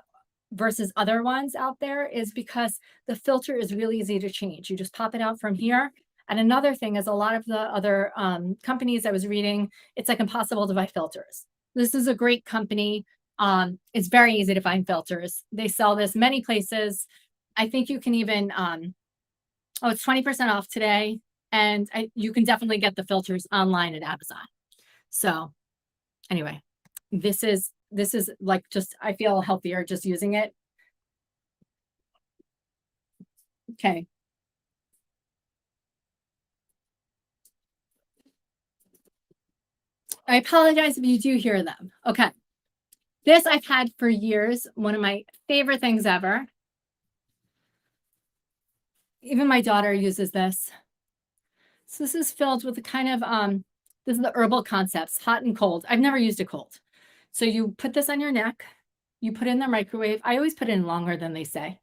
versus other ones out there is because the filter is really easy to change. You just pop it out from here. And another thing is a lot of the other companies I was reading, it's like impossible to buy filters. This is a great company. It's very easy to find filters. They sell this many places. I think you can even, it's 20% off today. And you can definitely get the filters online at Amazon. So anyway, this is like just, I feel healthier just using it. Okay. I apologize if you do hear them. Okay. This I've had for years. One of my favorite things ever. Even my daughter uses this. So this is filled with the kind of, this is the Herbal Concepts, hot and cold. I've never used it cold. So you put this on your neck, you put it in the microwave. I always put it in longer than they say.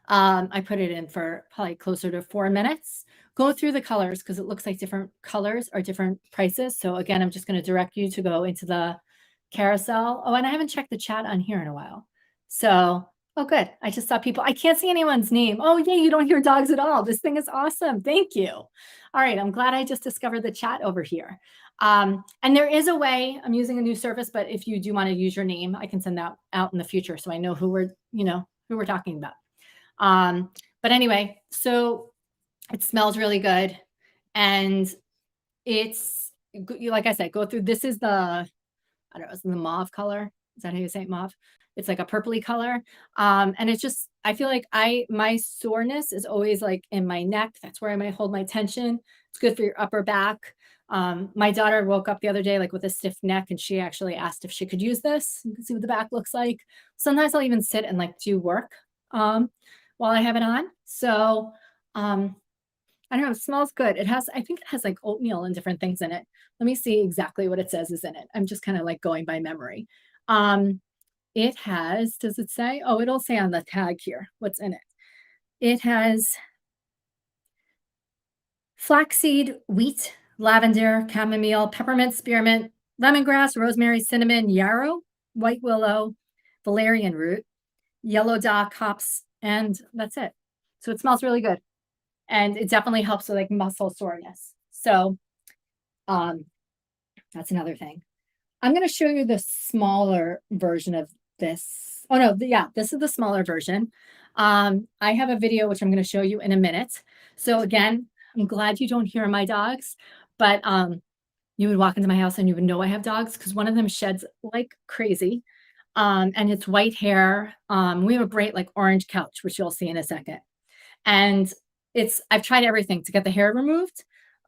I put it in for probably closer to 4 minutes. Go through the colors because it looks like different colors are different prices. So again, I'm just going to direct you to go into the carousel. Oh, and I haven't checked the chat on here in a while. So, oh, good. I just saw people. I can't see anyone's name. Oh, yeah, you don't hear dogs at all. This thing is awesome. Thank you. All right. I'm glad I just discovered the chat over here. And there is a way, I'm using a new service, but if you do want to use your name, I can send that out in the future so I know who we're talking about. But anyway, so it smells really good. And it's, like I said, go through, this is the, I don't know, it's the mauve color. Is that how you say it, mauve? It's like a purpley color. And it's just, I feel like my soreness is always like in my neck. That's where I might hold my tension. It's good for your upper back. My daughter woke up the other day, like with a stiff neck, and she actually asked if she could use this. You can see what the back looks like. Sometimes I'll even sit and like do work, while I have it on. So, I don't know, it smells good. I think it has like oatmeal and different things in it. Let me see exactly what it says is in it. I'm just kind of like going by memory. It has, does it say? Oh, it'll say on the tag here what's in it. It has flaxseed, wheat, lavender, chamomile, peppermint, spearmint, lemongrass, rosemary, cinnamon, yarrow, white willow, valerian root, yellow dock, hops, and that's it. So it smells really good. And it definitely helps with like muscle soreness. So that's another thing. I'm going to show you the smaller version of this. Oh no, yeah, this is the smaller version. I have a video which I'm going to show you in a minute. So again, I'm glad you don't hear my dogs, but you would walk into my house and you would know I have dogs because one of them sheds like crazy. And it's white hair. We have a great like orange couch, which you'll see in a second. And I've tried everything to get the hair removed.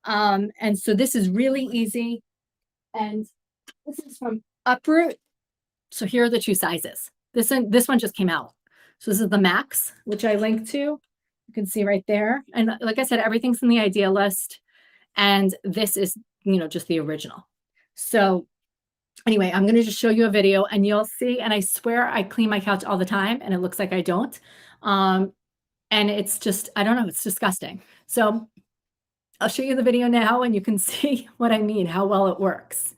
And so this is really easy. And this is from Uproot. So here are the two sizes. This one just came out. So this is the max, which I linked to. You can see right there. And like I said, everything's in the idea list. And this is, just the original. So anyway, I'm going to just show you a video and you'll see. And I swear I clean my couch all the time and it looks like I don't. And it's just, I don't know, it's disgusting. So I'll show you the video now and you can see what I mean, how well it works.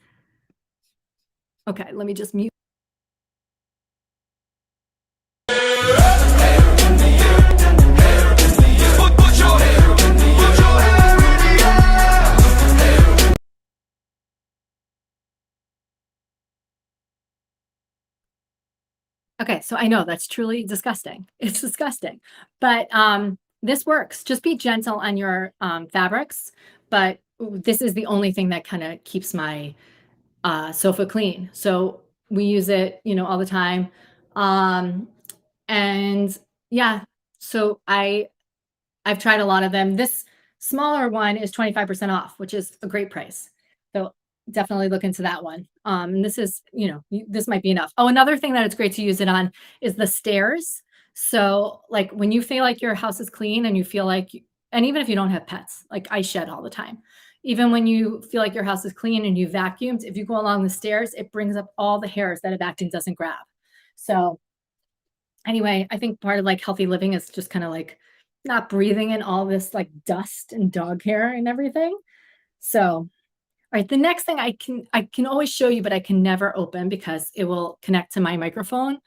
Okay, let me just mute. Okay, so I know that's truly disgusting. It's disgusting. But this works. Just be gentle on your fabrics. But this is the only thing that kind of keeps my sofa clean. So we use it, all the time. And yeah, so I've tried a lot of them. This smaller one is 25% off, which is a great price. So definitely look into that one. And this is, this might be enough. Oh, another thing that it's great to use it on is the stairs. So like when you feel like your house is clean and you feel like, and even if you don't have pets, like I shed all the time, even when you feel like your house is clean and you vacuumed, if you go along the stairs, it brings up all the hairs that a vacuum doesn't grab. So anyway, I think part of like healthy living is just kind of like not breathing in all this like dust and dog hair and everything. So, all right, the next thing I can always show you, but I can never open because it will connect to my microphone.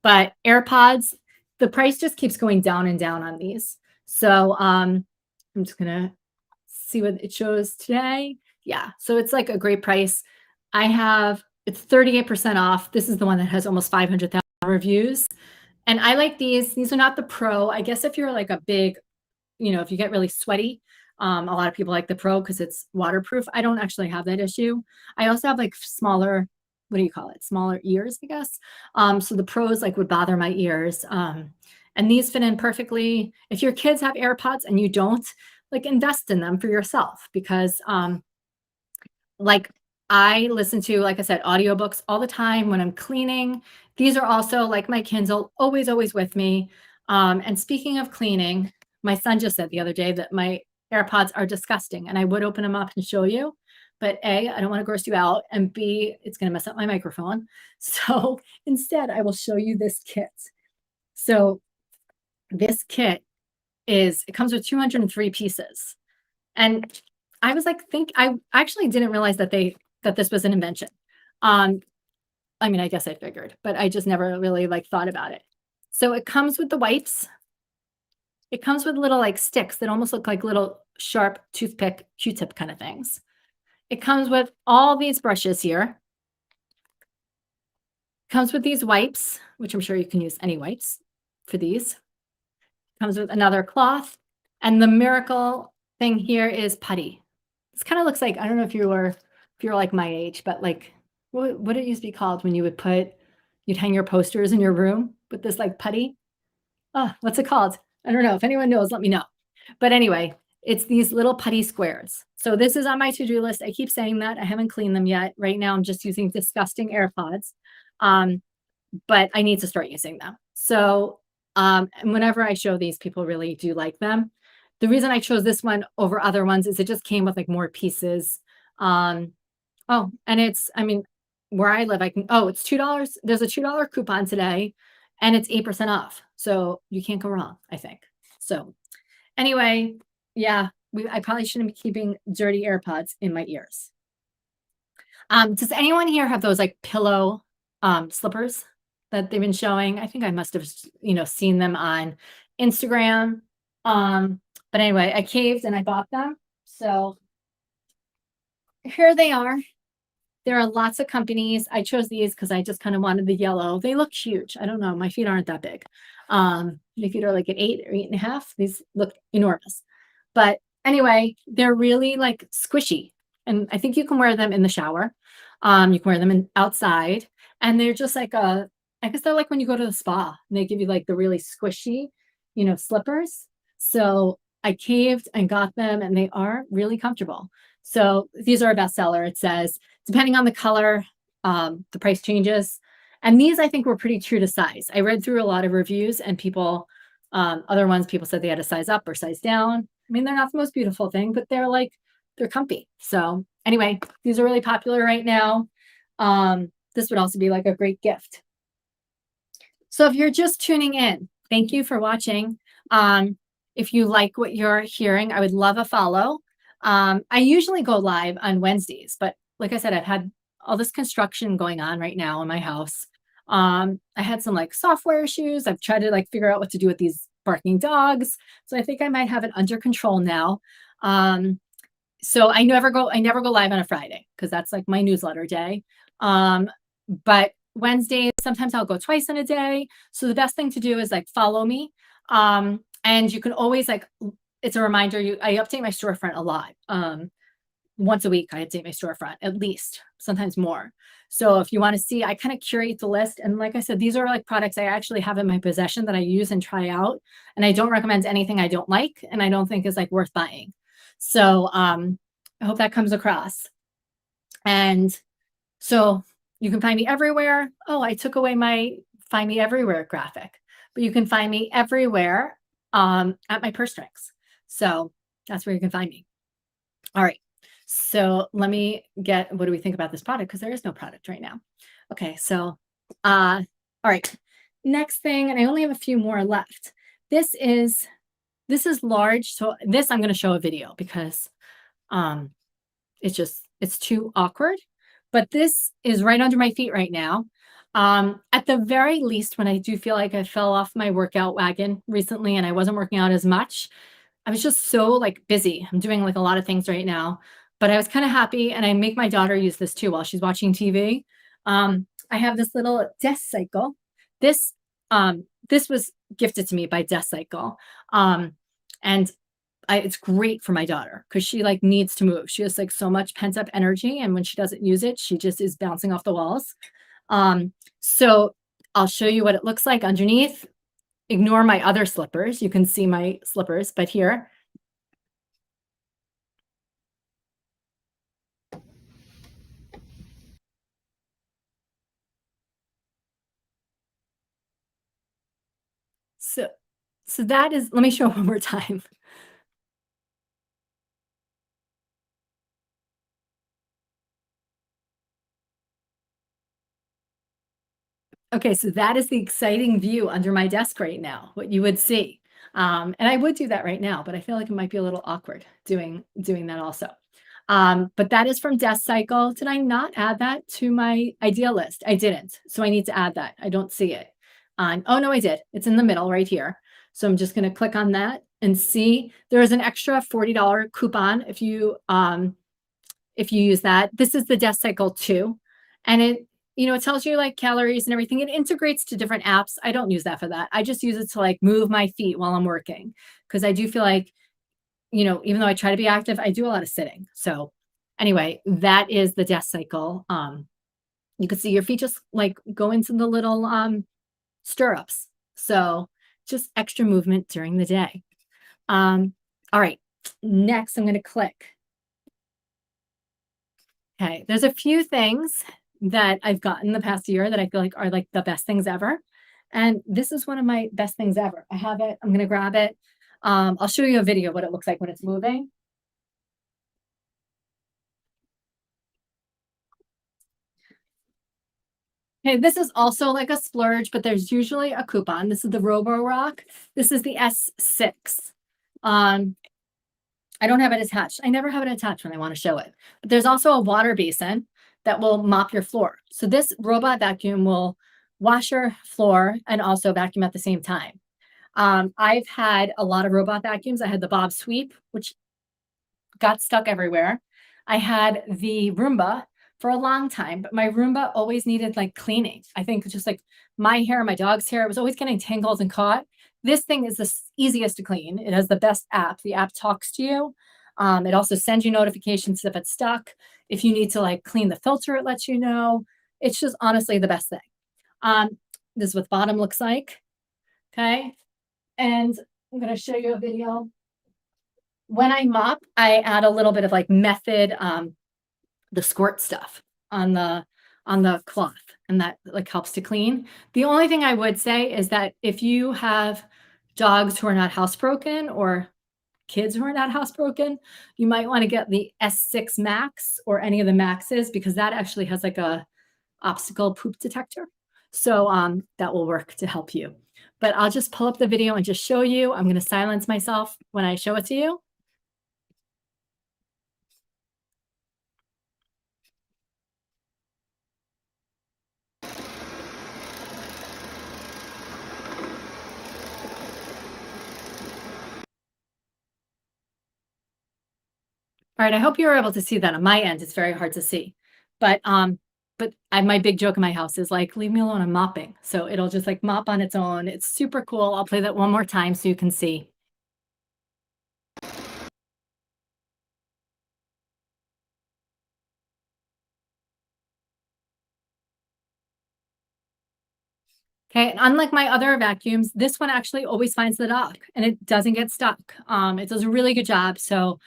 But AirPods, the price just keeps going down and down on these. So I'm just gonna see what it shows today. Yeah, so it's like a great price. It's 38% off. This is the one that has almost 500,000 reviews. And I like these. These are not the Pro. I guess if you're like a big, if you get really sweaty, a lot of people like the Pro because it's waterproof. I don't actually have that issue. I also have like smaller, what do you call it? Smaller ears, I guess. So the Pros like would bother my ears. And these fit in perfectly. If your kids have AirPods and you don't, like invest in them for yourself because like I listen to, like I said, audiobooks all the time when I'm cleaning. These are also like my Kindle, always, always with me. And speaking of cleaning, my son just said the other day that my AirPods are disgusting and I would open them up and show you. But A, I don't want to gross you out. And B, it's going to mess up my microphone. So instead, I will show you this kit. So this kit it comes with 203 pieces. And I was like, I actually didn't realize that this was an invention. I mean, I guess I figured, but I just never really like thought about it. So it comes with the wipes. It comes with little like sticks that almost look like little sharp toothpick, Q-tip kind of things. It comes with all these brushes here. Comes with these wipes, which I'm sure you can use any wipes for these. Comes with another cloth. And the miracle thing here is putty. This kind of looks like, I don't know if you're like my age, but like what it used to be called when you'd hang your posters in your room with this like putty. Oh, what's it called? I don't know. If anyone knows, let me know. But anyway, it's these little putty squares. So this is on my to-do list. I keep saying that. I haven't cleaned them yet. Right now, I'm just using disgusting AirPods. But I need to start using them. So and whenever I show these, people really do like them. The reason I chose this one over other ones is it just came with like more pieces. And I mean, where I live, it's $2. There's a $2 coupon today and it's 8% off. So you can't go wrong, I think. So anyway, yeah, I probably shouldn't be keeping dirty AirPods in my ears. Does anyone here have those like pillow slippers that they've been showing? I think I must have, seen them on Instagram. But anyway, I caved and I bought them. So here they are. There are lots of companies. I chose these because I just kind of wanted the yellow. They look huge. I don't know. My feet aren't that big. My feet are like an 8 or 8.5. These look enormous. But anyway, they're really like squishy. And I think you can wear them in the shower. You can wear them outside. And they're just like I guess they're like when you go to the spa and they give you like the really squishy, slippers. So I caved and got them and they are really comfortable. So these are a bestseller. It says, depending on the color, the price changes. And these I think were pretty true to size. I read through a lot of reviews and people, other ones, people said they had to size up or size down. I mean, they're not the most beautiful thing, but they're comfy. So anyway, these are really popular right now. This would also be like a great gift. So if you're just tuning in, thank you for watching. If you like what you're hearing, I would love a follow. I usually go live on Wednesdays, but like I said, I've had all this construction going on right now in my house. I had some like software issues. I've tried to like figure out what to do with these barking dogs. So I think I might have it under control now. So I never go live on a Friday because that's like my newsletter day. But Wednesdays, sometimes I'll go twice in a day. So the best thing to do is like follow me. And you can always like, it's a reminder, I update my storefront a lot. Once a week, I update my storefront, at least, sometimes more. So if you want to see, I kind of curate the list. And like I said, these are like products I actually have in my possession that I use and try out. And I don't recommend anything I don't like and I don't think is like worth buying. So I hope that comes across. And so you can find me everywhere. Oh, I took away my find me everywhere graphic, but you can find me everywhere at my purse strings. So that's where you can find me. All right. So let me get, what do we think about this product? Because there is no product right now. Okay. So, all right. Next thing, and I only have a few more left. This is large. So this, I'm going to show a video because it's too awkward, but this is right under my feet right now. At the very least, when I do feel like I fell off my workout wagon recently and I wasn't working out as much, I was just so like busy. I'm doing like a lot of things right now, but I was kind of happy. And I make my daughter use this too while she's watching TV. I have this little desk cycle. This was gifted to me by Desk Cycle. And it's great for my daughter because she like needs to move. She has like so much pent up energy. And when she doesn't use it, she just is bouncing off the walls. So I'll show you what it looks like underneath. Ignore my other slippers. You can see my slippers, but here. So that is, let me show one more time. Okay, so that is the exciting view under my desk right now, what you would see. And I would do that right now, but I feel like it might be a little awkward doing that also. But that is from Desk Cycle. Did I not add that to my idea list? I didn't. So I need to add that. I don't see it. Oh, no, I did. It's in the middle right here. So I'm just going to click on that and see there is an extra $40 coupon if you use that. This is the Desk Cycle 2. And it tells you like calories and everything. It integrates to different apps. I don't use that for that. I just use it to like move my feet while I'm working because I do feel like, even though I try to be active, I do a lot of sitting. So anyway, that is the Desk Cycle. You can see your feet just like go into the little stirrups. So just extra movement during the day. All right, next I'm going to click. Okay, there's a few things that I've gotten the past year that I feel like are like the best things ever. And this is one of my best things ever. I have it. I'm going to grab it. I'll show you a video of what it looks like when it's moving. Okay, this is also like a splurge, but there's usually a coupon. This is the Robo Rock. This is the S6. I don't have it attached. I never have it attached when I want to show it. But there's also a water basin that will mop your floor. So this robot vacuum will wash your floor and also vacuum at the same time. I've had a lot of robot vacuums. I had the Bob Sweep, which got stuck everywhere. I had the Roomba for a long time, but my Roomba always needed like cleaning. I think just like my hair, my dog's hair, it was always getting tangled and caught. This thing is the easiest to clean. It has the best app. The app talks to you. It also sends you notifications if it's stuck. If you need to like clean the filter, it lets you know. It's just honestly the best thing. This is what the bottom looks like. Okay. And I'm going to show you a video. When I mop, I add a little bit of like Method, the squirt stuff on the on the cloth, and that like helps to clean. The only thing I would say is that if you have dogs who are not housebroken or kids who are not housebroken, you might want to get the S6 Max or any of the Maxes because that actually has like a obstacle poop detector. So that will work to help you. But I'll just pull up the video and just show you. I'm going to silence myself when I show it to you. All right, I hope you're able to see that on my end. It's very hard to see. But my big joke in my house is like, leave me alone, I'm mopping. So it'll just like mop on its own. It's super cool. I'll play that one more time so you can see. Okay, and unlike my other vacuums, this one actually always finds the dog and it doesn't get stuck. It does a really good job. So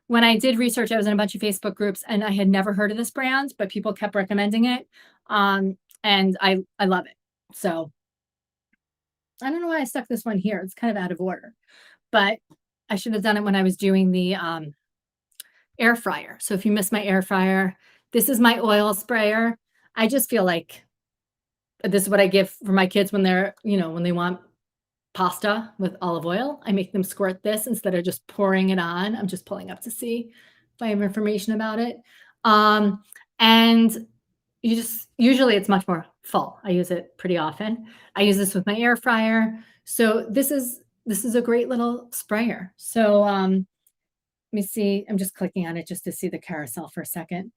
when I did research, I was in a bunch of Facebook groups and I had never heard of this brand, but people kept recommending it. And I love it. So I don't know why I stuck this one here. It's kind of out of order, but I should have done it when I was doing the air fryer. So if you missed my air fryer, this is my oil sprayer. I just feel like this is what I give for my kids when they're, when they want pasta with olive oil. I make them squirt this instead of just pouring it on. I'm just pulling up to see if I have information about it. And usually it's much more full. I use it pretty often. I use this with my air fryer. So this is a great little sprayer. So let me see. I'm just clicking on it just to see the carousel for a second.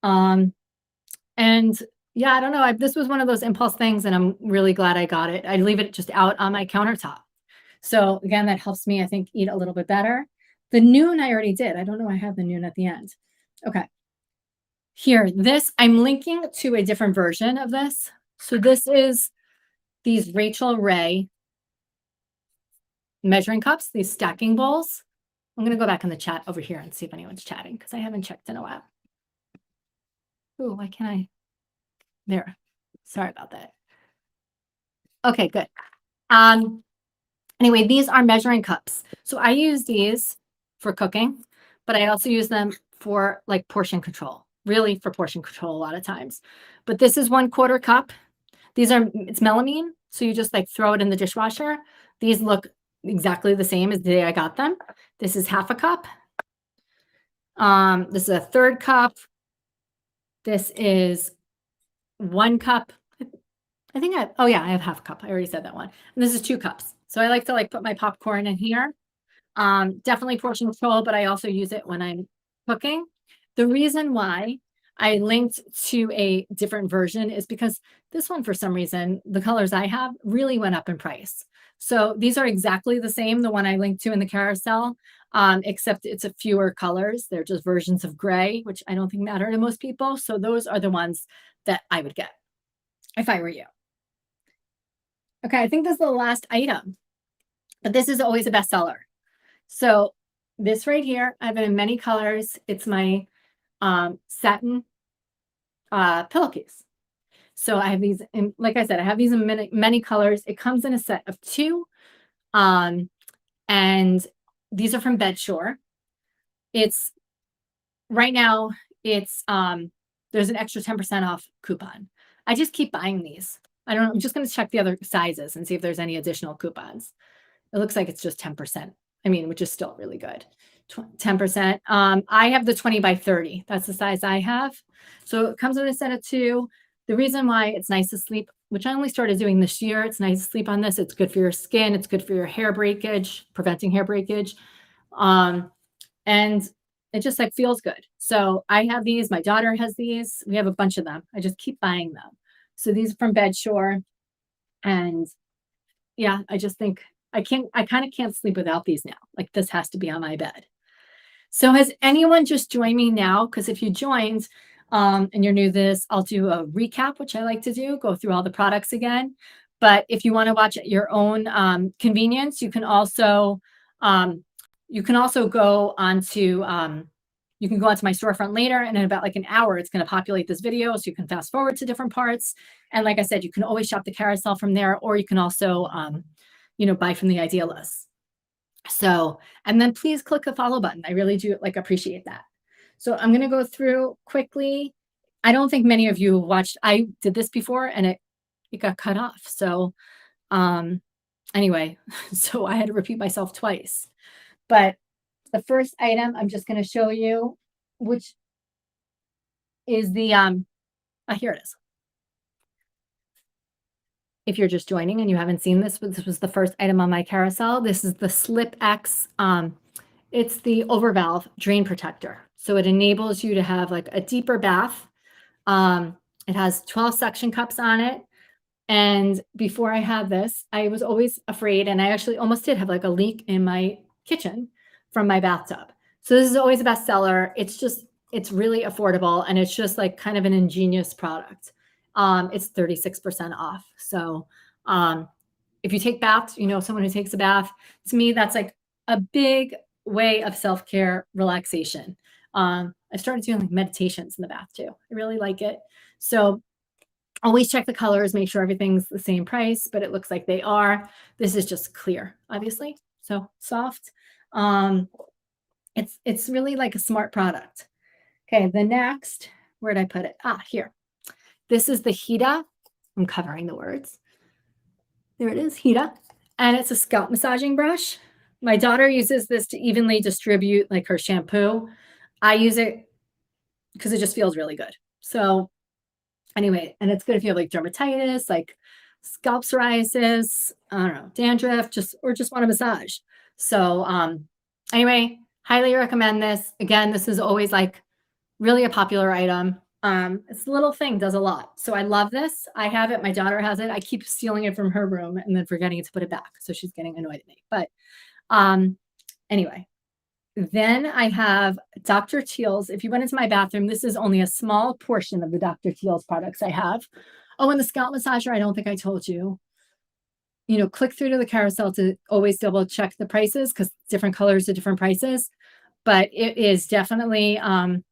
And yeah, I don't know. This was one of those impulse things, and I'm really glad I got it. I leave it just out on my countertop. So again, that helps me, I think, eat a little bit better. The noon I already did. I don't know. I have the noon at the end. Okay. Here, I'm linking to a different version of this. So this is these Rachel Ray measuring cups, these stacking bowls. I'm going to go back in the chat over here and see if anyone's chatting because I haven't checked in a while. Oh, why can't I? There. Sorry about that. Okay, good. Anyway, these are measuring cups. So I use these for cooking, but I also use them for like portion control, really for portion control a lot of times. But this is 1/4 cup. It's melamine. So you just like throw it in the dishwasher. These look exactly the same as the day I got them. This is 1/2 cup. This is a 1/3 cup. This is 1 cup. I have 1/2 cup. I already said that one. And this is 2 cups. So I like to like put my popcorn in here. Definitely portion control, but I also use it when I'm cooking. The reason why I linked to a different version is because this one, for some reason, the colors I have really went up in price. So these are exactly the same, the one I linked to in the carousel, except it's a fewer colors. They're just versions of gray, which I don't think matter to most people. So those are the ones that I would get if I were you. Okay, I think this is the last item, but this is always a bestseller. So this right here, I have it in many colors. It's my satin pillowcase. So I have these, like I said, I have these in many colors. It comes in a set of 2. And these are from Bedshore. It's right now, there's an extra 10% off coupon. I just keep buying these. I don't know. I'm just going to check the other sizes and see if there's any additional coupons. It looks like it's just 10%. I mean, which is still really good. 10%. I have the 20 by 30. That's the size I have. So it comes in a set of 2. The reason why it's nice to sleep, which I only started doing this year, it's nice to sleep on this. It's good for your skin. It's good for your hair breakage, preventing hair breakage. And it just like feels good. So I have these. My daughter has these. We have a bunch of them. I just keep buying them. So these are from Bedshore. And yeah, I just think I kind of can't sleep without these now. Like this has to be on my bed. So has anyone just joined me now? Because if you joined and you're new to this, I'll do a recap, which I like to do, go through all the products again. But if you want to watch at your own convenience, you can also go onto You can go onto my storefront later, and in about like an hour, it's going to populate this video, so you can fast forward to different parts. And like I said, you can always shop the carousel from there, or you can also, buy from the idea list. So, and then please click the follow button. I really do appreciate that. So I'm going to go through quickly. I don't think many of you watched. I did this before and it got cut off. So, anyway, so I had to repeat myself twice. But the first item I'm just going to show you, which is the, here it is. If you're just joining and you haven't seen this, this was the first item on my carousel. This is the Slip X. It's the overvalve drain protector. So it enables you to have like a deeper bath. It has 12 suction cups on it. And before I had this, I was always afraid, and I actually almost did have like a leak in my kitchen from my bathtub. So this is always a bestseller. It's really affordable, and it's just like kind of an ingenious product. It's 36% off. So if you take baths, someone who takes a bath, to me, that's like a big way of self-care relaxation. I started doing like meditations in the bath too. I really like it. So always check the colors, make sure everything's the same price, but it looks like they are. This is just clear, obviously. So soft. It's really like a smart product. Okay, the next, where did I put it? Here. This is the Hita. I'm covering the words. There it is, Hita. And it's a scalp massaging brush. My daughter uses this to evenly distribute like her shampoo. I use it because it just feels really good. So anyway, and it's good if you have like dermatitis, like scalp psoriasis, I don't know, dandruff, or just want a massage. So anyway, highly recommend this. Again, this is always like really a popular item. This little thing does a lot. So I love this. I have it. My daughter has it. I keep stealing it from her room and then forgetting to put it back. So she's getting annoyed at me. But anyway, then I have Dr. Teal's. If you went into my bathroom, this is only a small portion of the Dr. Teal's products I have. Oh, and the scalp massager, I don't think I told you. Click through to the carousel to always double check the prices because different colors are different prices. But it is definitely 20%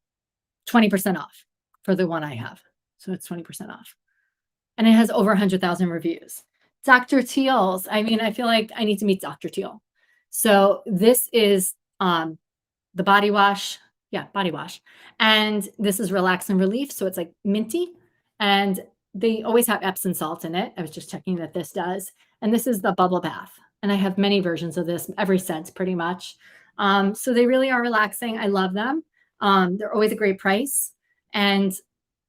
off for the one I have. So it's 20% off. And it has over 100,000 reviews. Dr. Teal's, I feel like I need to meet Dr. Teal. So this is the body wash. Yeah, body wash. And this is Relax and Relief. So it's like minty. And they always have Epsom salt in it. I was just checking that this does. And this is the bubble bath. And I have many versions of this, every scent pretty much. So they really are relaxing. I love them. They're always a great price. And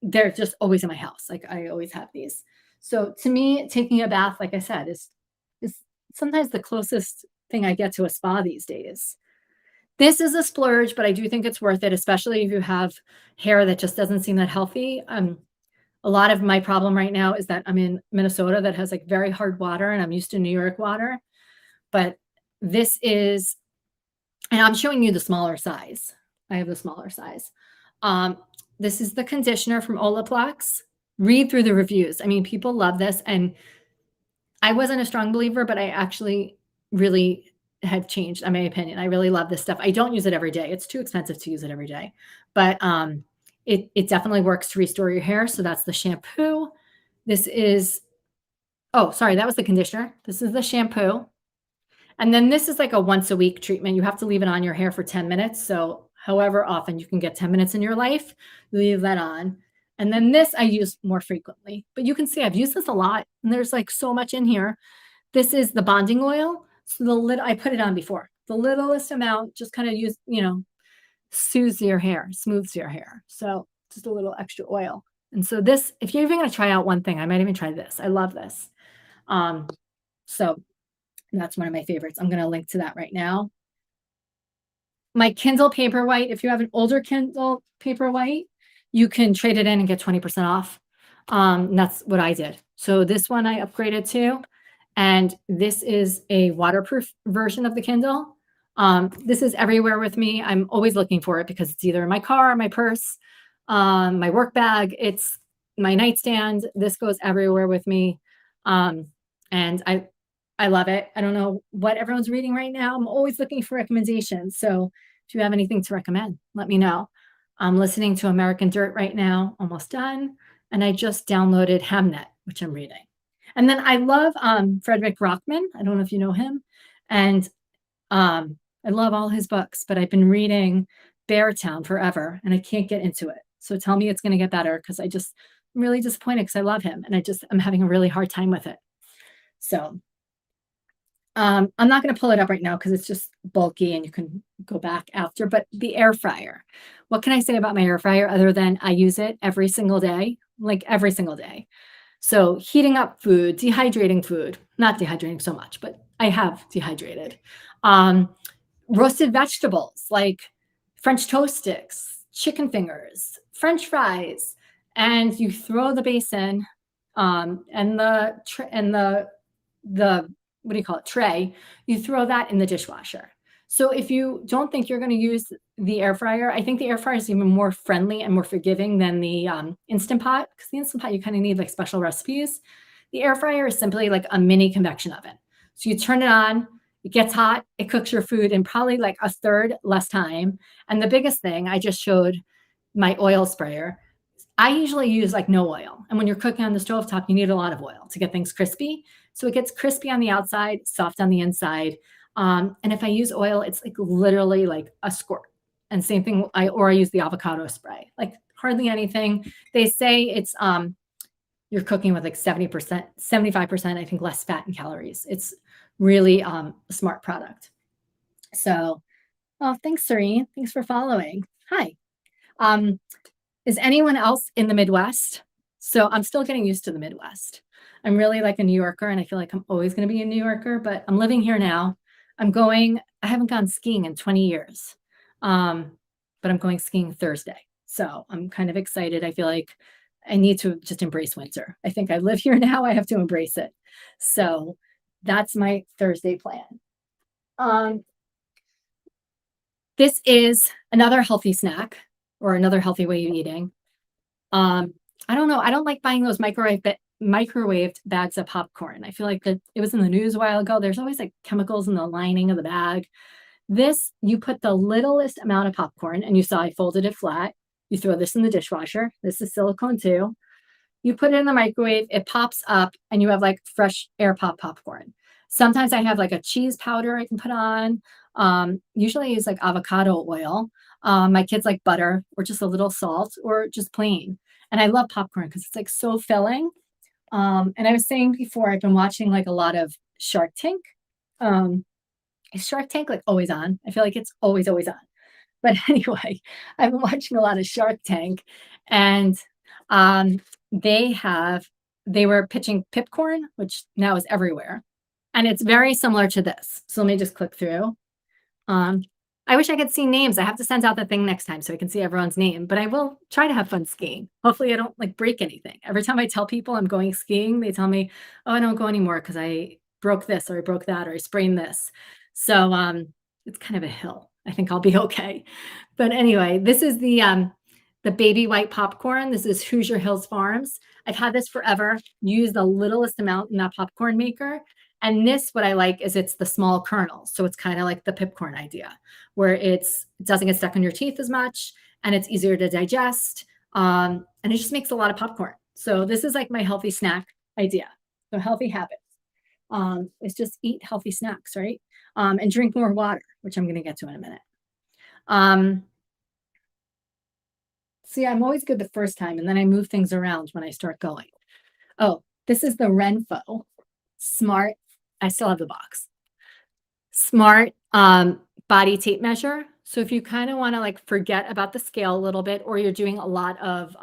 they're just always in my house. Like I always have these. So to me, taking a bath, like I said, is sometimes the closest thing I get to a spa these days. This is a splurge, but I do think it's worth it, especially if you have hair that just doesn't seem that healthy. A lot of my problem right now is that I'm in Minnesota that has like very hard water, and I'm used to New York water. But this is, and I'm showing you the smaller size. I have the smaller size. This is the conditioner from Olaplex. Read through the reviews. People love this. And I wasn't a strong believer, but I actually really have changed, in my opinion. I really love this stuff. I don't use it every day. It's too expensive to use it every day. But it definitely works to restore your hair. So that's the shampoo. This is, oh, sorry, that was the conditioner. This is the shampoo. And then this is like a once a week treatment. You have to leave it on your hair for 10 minutes. So however often you can get 10 minutes in your life, leave that on. And then this I use more frequently. But you can see I've used this a lot. And there's like so much in here. This is the bonding oil. So I put it on before. The littlest amount, just kind of soothes your hair, smooths your hair. So just a little extra oil. And so this, if you're even going to try out one thing, I might even try this. I love this. So that's one of my favorites. I'm going to link to that right now. My Kindle Paperwhite, if you have an older Kindle Paperwhite, you can trade it in and get 20% off. That's what I did. So this one I upgraded to, and this is a waterproof version of the Kindle. This is everywhere with me. I'm always looking for it because it's either in my car, my purse, my work bag, it's my nightstand. This goes everywhere with me. And I love it. I don't know what everyone's reading right now. I'm always looking for recommendations. So Do you have anything to recommend? Let me know. I'm listening to American Dirt right now, almost done. And I just downloaded Hamnet, which I'm reading. And then I love Frederick Rockman. I don't know if you know him. And I love all his books, but I've been reading Beartown forever and I can't get into it. So tell me it's going to get better because I'm really disappointed because I love him and I'm having a really hard time with it. So I'm not going to pull it up right now because it's just bulky and you can go back after, but the air fryer. What can I say about my air fryer other than I use it every single day, like every single day? So heating up food, dehydrating food, not dehydrating so much, but I have dehydrated. Roasted vegetables like French toast sticks, chicken fingers, French fries, and you throw the base in and the what do you call it, tray, you throw that in the dishwasher. So if you don't think you're going to use the air fryer, I think the air fryer is even more friendly and more forgiving than the Instant Pot, because the Instant Pot, you kind of need like special recipes. The air fryer is simply like a mini convection oven. So you turn it on, it gets hot, it cooks your food in probably like a third less time. And the biggest thing, I just showed my oil sprayer. I usually use like no oil. And when you're cooking on the stovetop, you need a lot of oil to get things crispy. So it gets crispy on the outside, soft on the inside. And if I use oil, it's like literally like a squirt. And same thing, I use the avocado spray, like hardly anything. They say it's you're cooking with like 70%, 75%, I think, less fat and calories. It's really a smart product. So, oh, thanks, Serene. Thanks for following. Hi. Is anyone else in the Midwest? So I'm still getting used to the Midwest. I'm really like a New Yorker and I feel like I'm always going to be a New Yorker, but I'm living here now. I haven't gone skiing in 20 years, but I'm going skiing Thursday. So I'm kind of excited. I feel like I need to just embrace winter. I think I live here now. I have to embrace it. So that's my Thursday plan. This is another healthy snack or another healthy way of eating. I don't know. I don't like buying those microwaved bags of popcorn. I feel like it was in the news a while ago. There's always like chemicals in the lining of the bag. This, you put the littlest amount of popcorn, and you saw I folded it flat. You throw this in the dishwasher. This is silicone too. You put it in the microwave, it pops up, and you have like fresh air pop popcorn. Sometimes I have like a cheese powder I can put on. Usually I use like avocado oil. My kids like butter or just a little salt or just plain. And I love popcorn because it's like so filling. And I was saying before, I've been watching like a lot of Shark Tank. Is Shark Tank like always on? I feel like it's always on. But anyway, I've been watching a lot of Shark Tank, and they were pitching Pipcorn, which now is everywhere. And it's very similar to this. So let me just click through. I wish I could see names. I have to send out the thing next time so I can see everyone's name, but I will try to have fun skiing. Hopefully I don't like break anything. Every time I tell people I'm going skiing, they tell me, oh, I don't go anymore because I broke this or I broke that or I sprained this. So it's kind of a hill. I think I'll be okay. But anyway, this is the baby white popcorn. This is Hoosier Hills Farms. I've had this forever. Use the littlest amount in that popcorn maker. And this, what I like is it's the small kernels. So it's kind of like the Pipcorn idea, where it doesn't get stuck in your teeth as much and it's easier to digest. And it just makes a lot of popcorn. So this is like my healthy snack idea. So healthy habits. Is just eat healthy snacks, right? And drink more water, which I'm going to get to in a minute. See, I'm always good the first time, and then I move things around when I start going. Oh, this is the Renpho Smart. I still have the box. Smart body tape measure. So if you kind of want to like forget about the scale a little bit, or you're doing a lot of,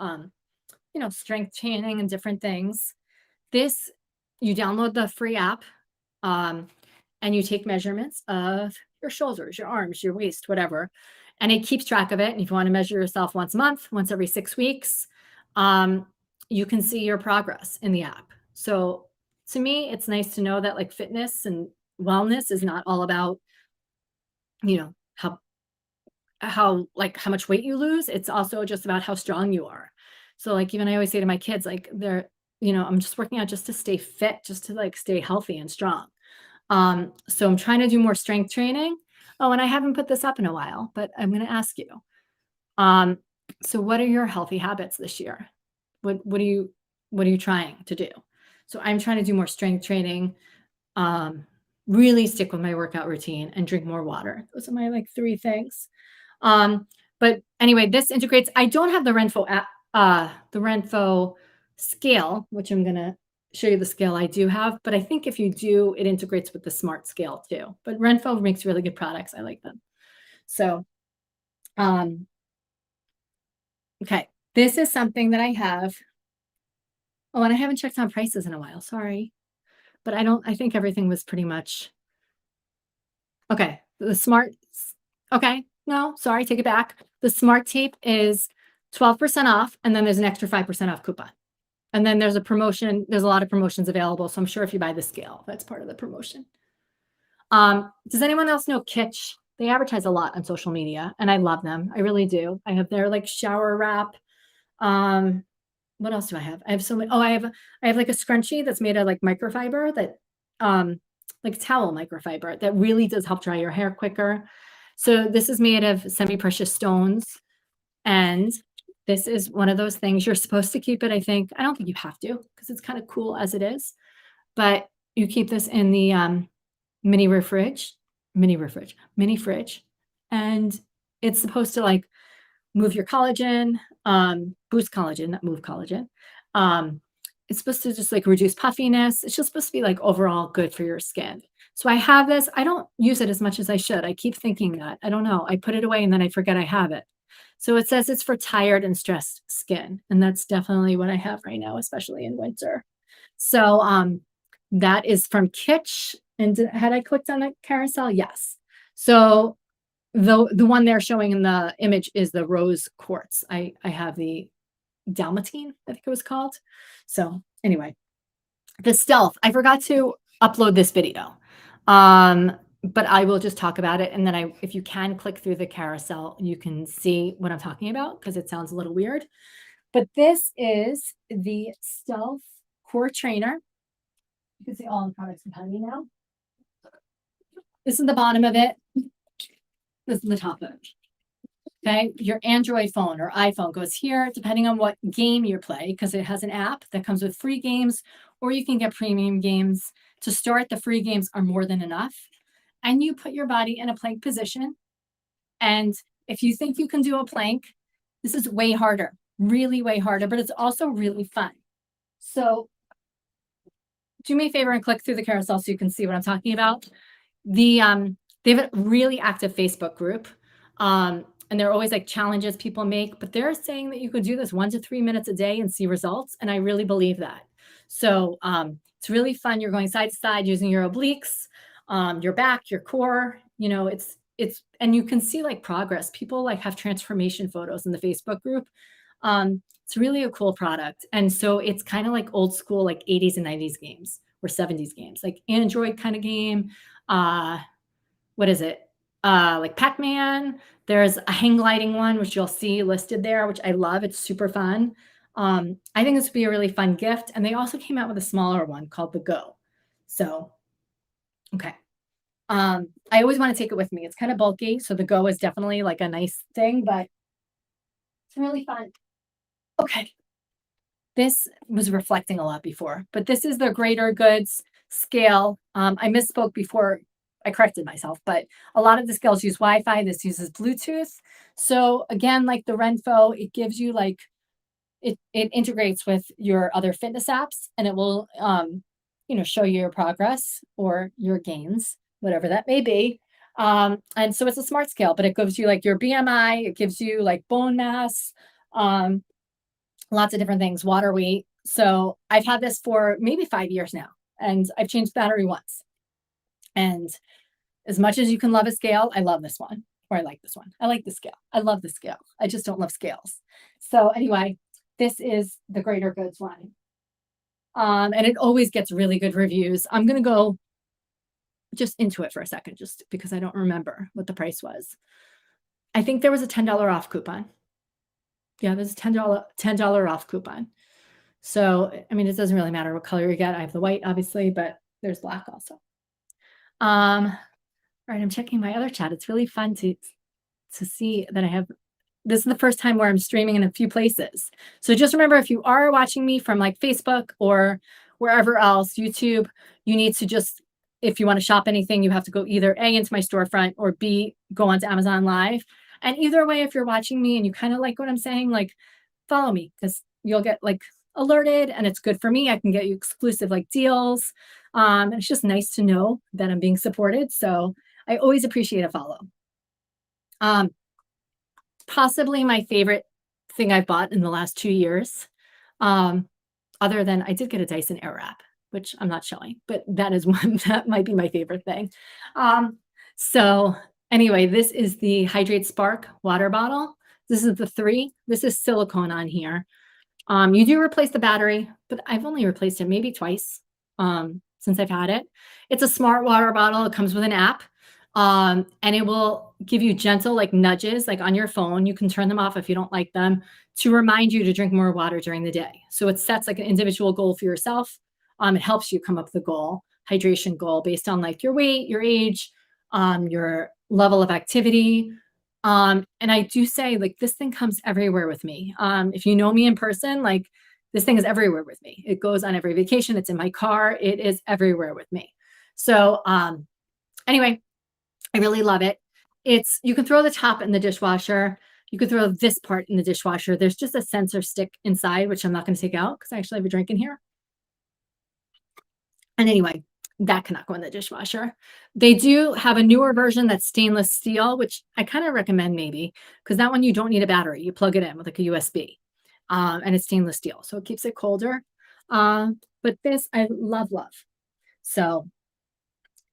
strength training and different things, you download the free app and you take measurements of your shoulders, your arms, your waist, whatever. And it keeps track of it. And if you want to measure yourself once a month, once every 6 weeks, you can see your progress in the app. So to me, it's nice to know that like fitness and wellness is not all about, how much weight you lose. It's also just about how strong you are. So like, even I always say to my kids, like I'm just working out just to stay fit, just to like stay healthy and strong. So I'm trying to do more strength training. Oh, and I haven't put this up in a while, but I'm going to ask you. Um, so what are your healthy habits this year? What are you trying to do? So I'm trying to do more strength training, um, really stick with my workout routine and drink more water. Those are my like three things. But anyway, this integrates. I don't have the Renfo app, the Renfo scale, which I'm gonna show you the scale I do have. But I think if you do, it integrates with the smart scale too. But Renfo makes really good products. I like them. So, um, okay, this is something that I have. Oh, and I haven't checked on prices in a while. Sorry, but I don't. I think everything was pretty much okay. The smart. Okay, no, sorry, take it back. The smart tape is 12% off, and then there's an extra 5% off coupon. And then there's a promotion. There's a lot of promotions available. So I'm sure if you buy the scale, that's part of the promotion. Does anyone else know Kitsch? They advertise a lot on social media, and I love them. I really do. I have their like shower wrap. Um, what else do I have? I have so many. Oh, I have like a scrunchie that's made of like microfiber that like towel microfiber that really does help dry your hair quicker. So this is made of semi-precious stones. And this is one of those things you're supposed to keep it, I think. I don't think you have to because it's kind of cool as it is. But you keep this in the mini fridge. And it's supposed to like move your collagen, boost collagen, not move collagen. Um, it's supposed to just like reduce puffiness. It's just supposed to be like overall good for your skin. So I have this. I don't use it as much as I should. I keep thinking that. I don't know. I put it away and then I forget I have it. So it says it's for tired and stressed skin. And that's definitely what I have right now, especially in winter. So that is from Kitsch. And had I clicked on that carousel? Yes. So the one they're showing in the image is the rose quartz. I have the Dalmatine, I think it was called. So anyway, the stealth. I forgot to upload this video. But I will just talk about it. And then if you can click through the carousel, you can see what I'm talking about because it sounds a little weird. But this is the Stealth Core Trainer. You can see all the products behind me now. This is the bottom of it. This is the top of it. Okay, your Android phone or iPhone goes here, depending on what game you play, because it has an app that comes with free games, or you can get premium games. To start, the free games are more than enough. And you put your body in a plank position. And if you think you can do a plank, this is way harder, really way harder, but it's also really fun. So do me a favor and click through the carousel so you can see what I'm talking about. They have a really active Facebook group. And there are always like challenges people make, but they're saying that you could do this 1 to 3 minutes a day and see results. And I really believe that. So it's really fun. You're going side to side using your obliques, your back, your core. You know, and you can see like progress. People like have transformation photos in the Facebook group. It's really a cool product. And so it's kind of like old school, like 80s and 90s games or 70s games, like Android kind of game. What is it? Like Pac-Man. There's a hang gliding one, which you'll see listed there, which I love. It's super fun. I think this would be a really fun gift. And they also came out with a smaller one called the Go. So, okay. I always want to take it with me. It's kind of bulky. So the Go is definitely like a nice thing, but it's really fun. Okay. This was reflecting a lot before, but this is the Greater Goods scale. I misspoke before. I corrected myself, but a lot of the scales use Wi-Fi. This uses Bluetooth. So again, like the Renfo, it gives you like, it integrates with your other fitness apps and it will, show you your progress or your gains, whatever that may be. And so it's a smart scale, but it gives you like your BMI, it gives you like bone mass, lots of different things, water weight. So I've had this for maybe 5 years now, and I've changed the battery once. And as much as you can love a scale, I love this one, or I like this one. I like the scale. I love the scale. I just don't love scales. So anyway, this is the Greater Goods one. And it always gets really good reviews. I'm going to go just into it for a second, just because I don't remember what the price was. I think there was a $10 off coupon. Yeah, there's a $10 off coupon. So, I mean, it doesn't really matter what color you get. I have the white, obviously, but there's black also. All right, I'm checking my other chat. It's really fun to see that I have this is the first time where I'm streaming in a few places. So just remember, if you are watching me from like Facebook or wherever else, YouTube, you need to just, if you want to shop anything, you have to go either A, into my storefront, or B, go onto Amazon Live. And either way, if you're watching me and you kind of like what I'm saying, like follow me because you'll get like alerted and it's good for me. I can get you exclusive like deals. And it's just nice to know that I'm being supported. So I always appreciate a follow. Um, Possibly my favorite thing I've bought in the last 2 years, um, other than I did get a Dyson Airwrap, which I'm not showing, but that is one that might be my favorite thing. Um, so anyway, this is the Hydrate Spark water bottle. This is the 3. This is silicone on here. You do replace the battery, but I've only replaced it maybe twice since I've had it. It's a smart water bottle. It comes with an app, and it will give you gentle like nudges, like on your phone. You can turn them off if you don't like them to remind you to drink more water during the day. So it sets like an individual goal for yourself. It helps you come up with a goal, hydration goal based on like your weight, your age, your level of activity, and I do say like this thing comes everywhere with me. If you know me in person, like this thing is everywhere with me. It goes on every vacation. It's in my car. It is everywhere with me. So anyway, I really love it. It's you can throw the top in the dishwasher. You could throw this part in the dishwasher. There's just a sensor stick inside, which I'm not going to take out because I actually have a drink in here. And anyway, that cannot go in the dishwasher. They do have a newer version that's stainless steel, which I kind of recommend maybe because that one you don't need a battery. You plug it in with like a USB, and it's stainless steel, so it keeps it colder. But this I love, love. So,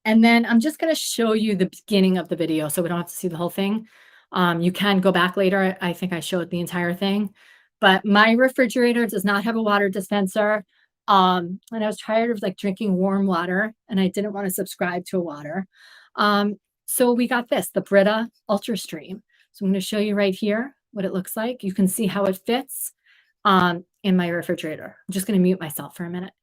and then I'm just going to show you the beginning of the video so we don't have to see the whole thing. You can go back later. I think I showed the entire thing, but my refrigerator does not have a water dispenser. And I was tired of like drinking warm water and I didn't want to subscribe to a water. So we got this, the Brita Ultra Stream. So I'm going to show you right here what it looks like. You can see how it fits in my refrigerator. I'm just going to mute myself for a minute.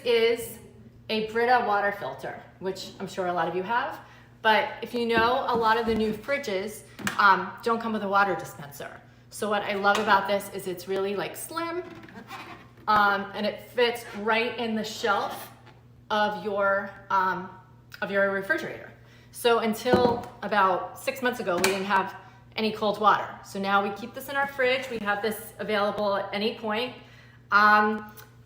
Is a Brita water filter, which I'm sure a lot of you have. But if you know, a lot of the new fridges don't come with a water dispenser. So what I love about this is it's really like slim, and it fits right in the shelf of your refrigerator. So until about 6 months ago, we didn't have any cold water. So now we keep this in our fridge. We have this available at any point.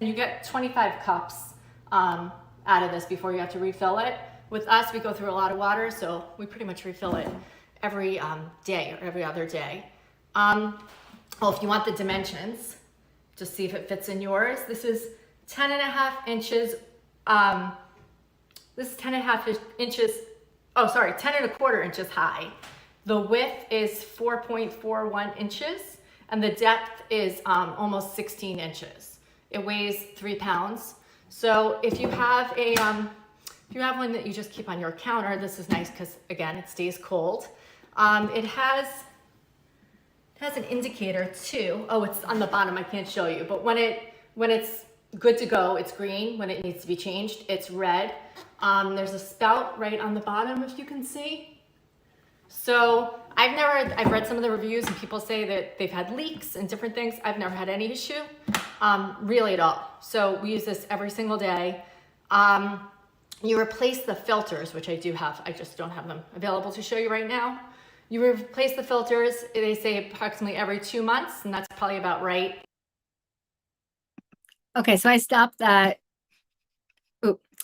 You get 25 cups out of this before you have to refill it. With us, we go through a lot of water, so we pretty much refill it every day or every other day. If you want the dimensions, just see if it fits in yours. This is 10 and a half inches. This is 10 and a half inches. 10 and a quarter inches high. The width is 4.41 inches, and the depth is almost 16 inches. It weighs 3 pounds. So if you have a, if you have one that you just keep on your counter, this is nice because again, it stays cold. It has an indicator too. Oh, it's on the bottom. I can't show you, but when it's good to go, it's green. When it needs to be changed, it's red. There's a spout right on the bottom, if you can see. So I've read some of the reviews and people say that they've had leaks and different things. I've never had any issue, really at all. So we use this every single day. You replace the filters, which I do have. I just don't have them available to show you right now. You replace the filters, they say approximately every 2 months, and that's probably about right. Okay, so I stopped that.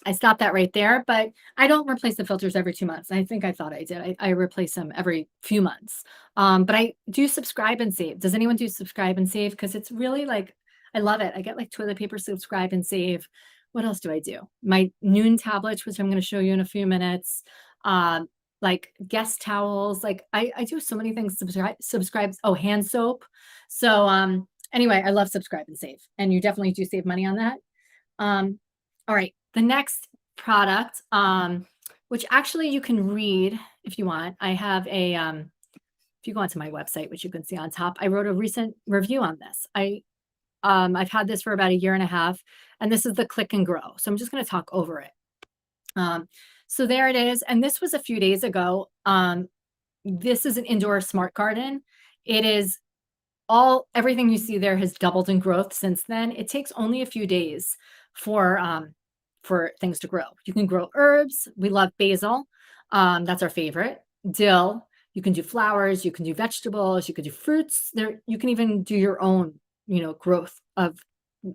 I stopped that right there, but I don't replace the filters every 2 months. I think I thought I did. I replace them every few months. But I do subscribe and save. Does anyone do subscribe and save? Because it's really like, I love it. I get like toilet paper, subscribe and save. What else do I do? My Noon tablets, which I'm going to show you in a few minutes. Like guest towels. Like I do so many things. Subscribe. Oh, hand soap. So anyway, I love subscribe and save. And you definitely do save money on that. All right. The next product, which actually you can read if you want. I have a if you go onto my website, which you can see on top, I wrote a recent review on this. I've had this for about a year and a half, and this is the Click and Grow. So I'm just going to talk over it. So there it is. And this was a few days ago. This is an indoor smart garden. It is everything you see there has doubled in growth since then. It takes only a few days for things to grow. You can grow herbs. We love basil. That's our favorite. Dill. You can do flowers. You can do vegetables. You can do fruits. You can even do your own, growth of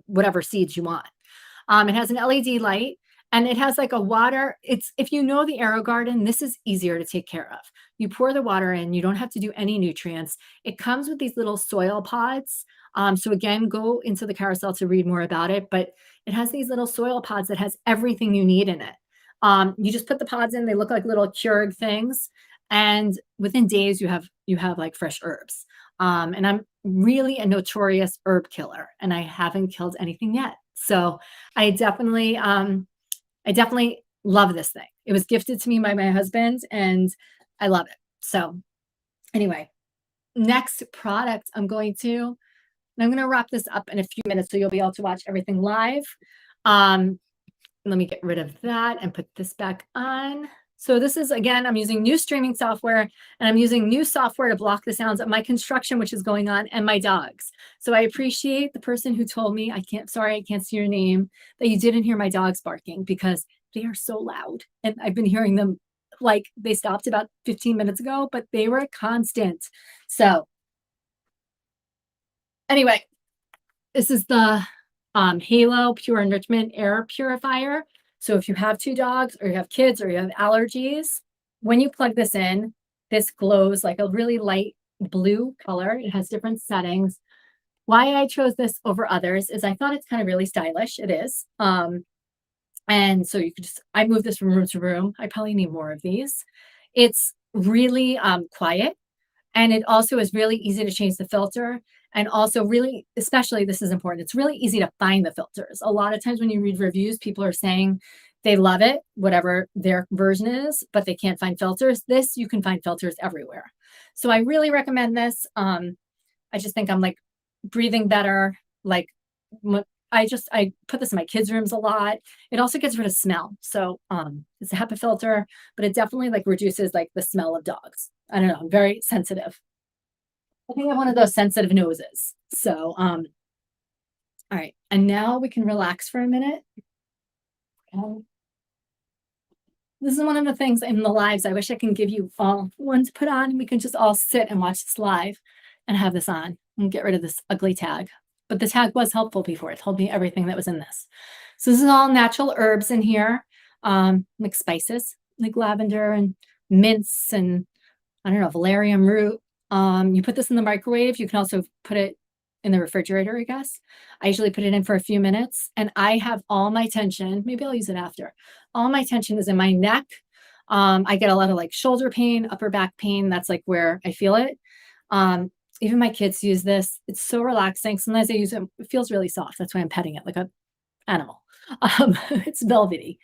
whatever seeds you want. It has an LED light. And it has like a water. If you know the Aero Garden, this is easier to take care of. You pour the water in, you don't have to do any nutrients. It comes with these little soil pods. So again, go into the carousel to read more about it, but it has these little soil pods that has everything you need in it. You just put the pods in, they look like little Keurig things. And within days you have like fresh herbs. And I'm really a notorious herb killer and I haven't killed anything yet. So I definitely love this thing. It was gifted to me by my husband and I love it. So anyway, next product I'm going to wrap this up in a few minutes so you'll be able to watch everything live. Let me get rid of that and put this back on. So this is, again, I'm using new streaming software and I'm using new software to block the sounds of my construction, which is going on, and my dogs. So I appreciate the person who told me, I can't see your name, that you didn't hear my dogs barking because they are so loud. And I've been hearing them, like they stopped about 15 minutes ago, but they were constant. So anyway, this is the Halo Pure Enrichment Air Purifier. So if you have 2 dogs or you have kids or you have allergies, when you plug this in, this glows like a really light blue color. It has different settings. Why I chose this over others is I thought it's kind of really stylish. It is. And so you could I move this from room to room. I probably need more of these. It's really quiet. And it also is really easy to change the filter. And also really, especially this is important, it's really easy to find the filters. A lot of times when you read reviews, people are saying they love it, whatever their version is, but they can't find filters. This, you can find filters everywhere. So I really recommend this. I just think I'm like breathing better. Like I put this in my kids' rooms a lot. It also gets rid of smell. So it's a HEPA filter, but it definitely like reduces like the smell of dogs. I don't know, I'm very sensitive. I think I have one of those sensitive noses. So, all right. And now we can relax for a minute. This is one of the things in the lives I wish I can give you all one to put on. And we can just all sit and watch this live and have this on and get rid of this ugly tag. But the tag was helpful before. It told me everything that was in this. So this is all natural herbs in here, like spices, like lavender and mints and I don't know, valerian root. You put this in the microwave. You can also put it in the refrigerator, I guess. I usually put it in for a few minutes and I have all my tension. Maybe I'll use it after. All my tension is in my neck. I get a lot of like shoulder pain, upper back pain. That's like where I feel it. Even my kids use this. It's so relaxing. Sometimes I use it. It feels really soft. That's why I'm petting it like an animal. It's velvety.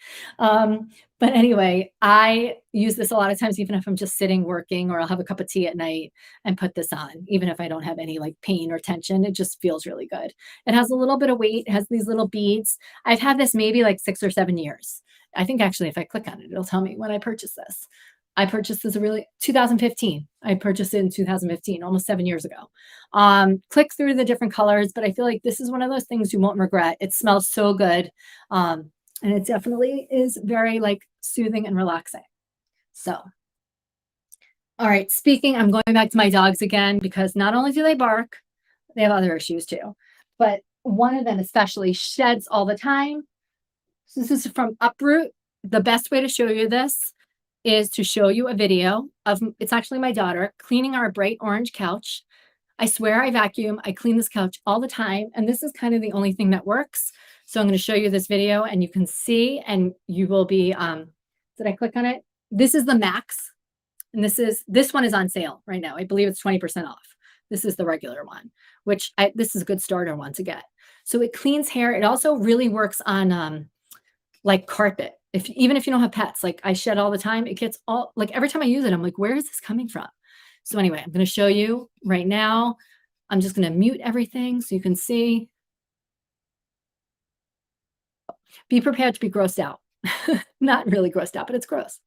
But anyway, I use this a lot of times, even if I'm just sitting working or I'll have a cup of tea at night and put this on, even if I don't have any like pain or tension, it just feels really good. It has a little bit of weight. It has these little beads. I've had this maybe like 6 or 7 years. I think actually if I click on it, it'll tell me when I purchased this. I purchased this 2015. I purchased it in 2015, almost 7 years ago. Click through the different colors, but I feel like this is one of those things you won't regret. It smells so good. And it definitely is very like soothing and relaxing. So, all right, I'm going back to my dogs again, because not only do they bark, they have other issues too, but one of them especially sheds all the time. So this is from Uproot. The best way to show you this is to show you a video of, it's actually my daughter cleaning our bright orange couch. I swear I vacuum. I clean this couch all the time. And this is kind of the only thing that works. So I'm going to show you this video and you can see, and you will be, did I click on it? This is the Max. And this one is on sale right now. I believe it's 20% off. This is the regular one, which this is a good starter one to get. So it cleans hair. It also really works on like carpet. Even if you don't have pets, like I shed all the time, it gets all, like every time I use it, I'm like, where is this coming from? So anyway, I'm going to show you right now. I'm just going to mute everything so you can see. Be prepared to be grossed out. Not really grossed out, but it's gross.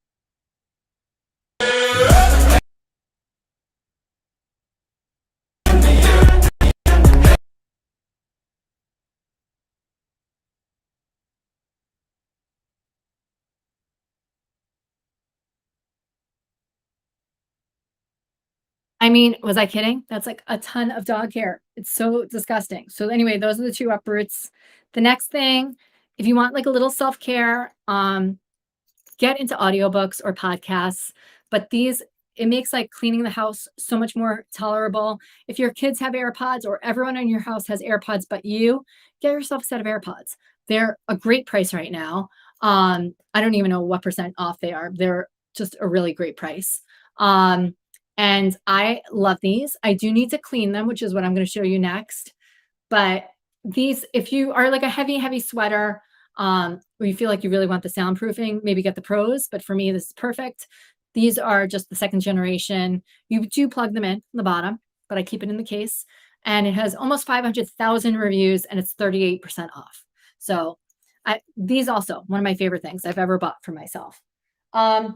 I mean, was I kidding? That's like a ton of dog hair. It's so disgusting. So anyway, those are the two uproots. The next thing, if you want like a little self-care, get into audiobooks or podcasts. But these, it makes like cleaning the house so much more tolerable. If your kids have AirPods or everyone in your house has AirPods but you, get yourself a set of AirPods. They're a great price right now. I don't even know what percent off they are. They're just a really great price. And I love these. I do need to clean them, which is what I'm going to show you next. But these, if you are like a heavy sweater, or you feel like you really want the soundproofing, maybe get the pros. But for me, this is perfect. These are just the second generation. You do plug them in the bottom, but I keep it in the case. And it has almost 500,000 reviews and it's 38% off. So these also, one of my favorite things I've ever bought for myself. To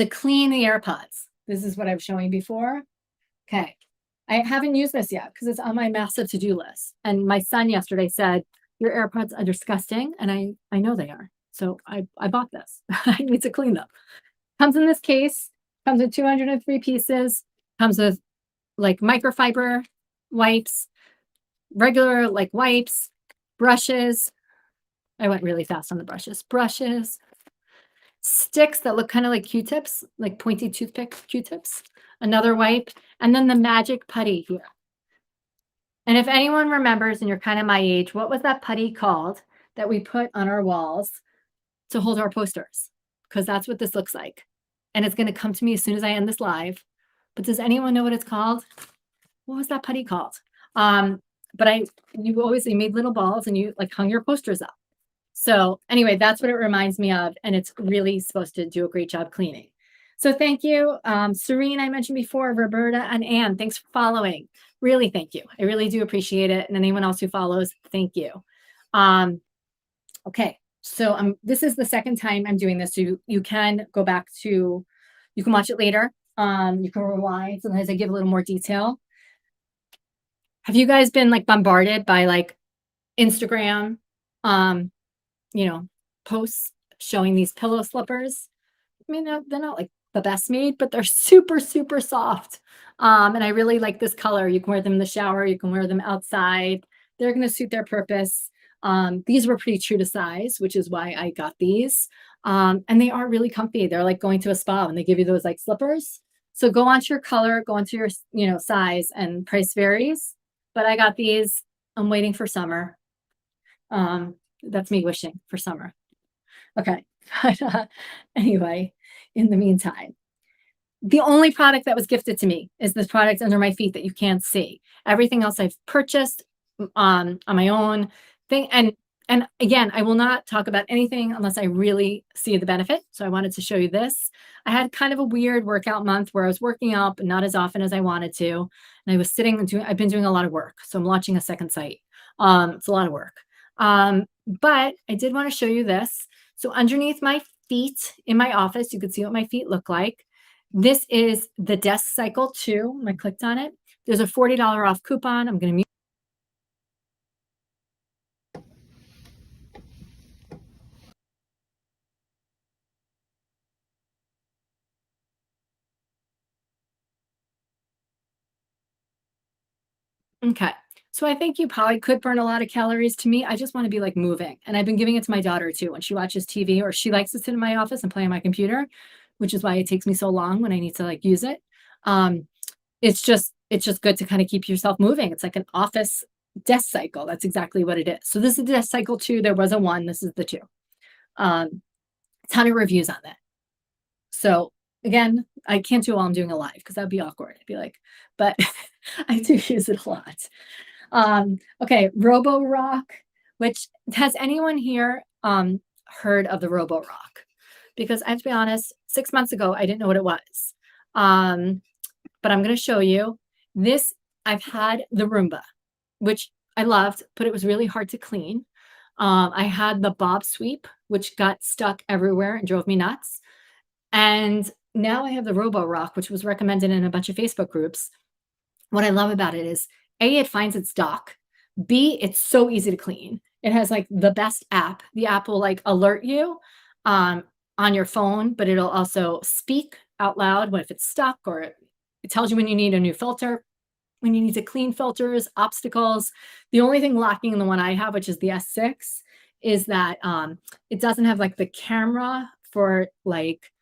clean the AirPods. This is what I was showing before. Okay. I haven't used this yet because it's on my massive to-do list. And my son yesterday said, your AirPods are disgusting. And I know they are. So I bought this. I need to clean them. Comes in this case, comes with 203 pieces, comes with like microfiber wipes, regular like wipes, brushes. I went really fast on the brushes. Brushes, sticks that look kind of like Q-tips, like pointy toothpick Q-tips, another wipe, and then the magic putty here. And if anyone remembers, and you're kind of my age, what was that putty called that we put on our walls to hold our posters? Because that's what this looks like. And it's going to come to me as soon as I end this live. But does anyone know what it's called? What was that putty called? But you made little balls and you like hung your posters up. So anyway, that's what it reminds me of. And it's really supposed to do a great job cleaning. So thank you. Serene, I mentioned before, Roberta and Anne, thanks for following. Really, thank you. I really do appreciate it. And anyone else who follows, thank you. Okay, so this is the second time I'm doing this. So you can go back to, you can watch it later. You can rewind. Sometimes I give a little more detail. Have you guys been like bombarded by like Instagram, posts showing these pillow slippers? I mean, they're not like the best made, but they're super, super soft. And I really like this color. You can wear them in the shower. You can wear them outside. They're going to suit their purpose. These were pretty true to size, which is why I got these. And they are really comfy. They're like going to a spa when they give you those like slippers. So go onto your color, go onto your, size, and price varies. But I got these. I'm waiting for summer. That's me wishing for summer. Okay. Anyway, in the meantime, the only product that was gifted to me is this product under my feet that you can't see. Everything else I've purchased on my own thing. And again, I will not talk about anything unless I really see the benefit. So I wanted to show you this. I had kind of a weird workout month where I was working out, but not as often as I wanted to. And I was sitting and I've been doing a lot of work. So I'm launching a second site. It's a lot of work. But I did want to show you this. So underneath my feet in my office, you can see what my feet look like. This is the Desk Cycle 2. I clicked on it. There's a $40 off coupon. I'm going to mute. Okay. So I think you probably could burn a lot of calories. To me, I just want to be like moving. And I've been giving it to my daughter too when she watches TV or she likes to sit in my office and play on my computer, which is why it takes me so long when I need to like use it. It's just good to kind of keep yourself moving. It's like an office desk cycle. That's exactly what it is. So this is the Desk Cycle 2. There was a 1. This is the 2. Ton of reviews on that. So again, I can't do it while I'm doing a live because that'd be awkward. I'd be like, but I do use it a lot. Okay, Robo Rock, which has anyone here heard of the Robo Rock? Because I have to be honest, 6 months ago, I didn't know what it was. but I'm going to show you this. I've had the Roomba, which I loved, but it was really hard to clean. I had the Bob Sweep, which got stuck everywhere and drove me nuts. And now I have the Robo Rock, which was recommended in a bunch of Facebook groups. What I love about it is A, it finds its dock. B, it's so easy to clean. It has like the best app. The app will like alert you on your phone, but it'll also speak out loud when if it's stuck, or it tells you when you need a new filter, when you need to clean filters, obstacles. The only thing lacking in the one I have, which is the S6, is that it doesn't have like the camera for like,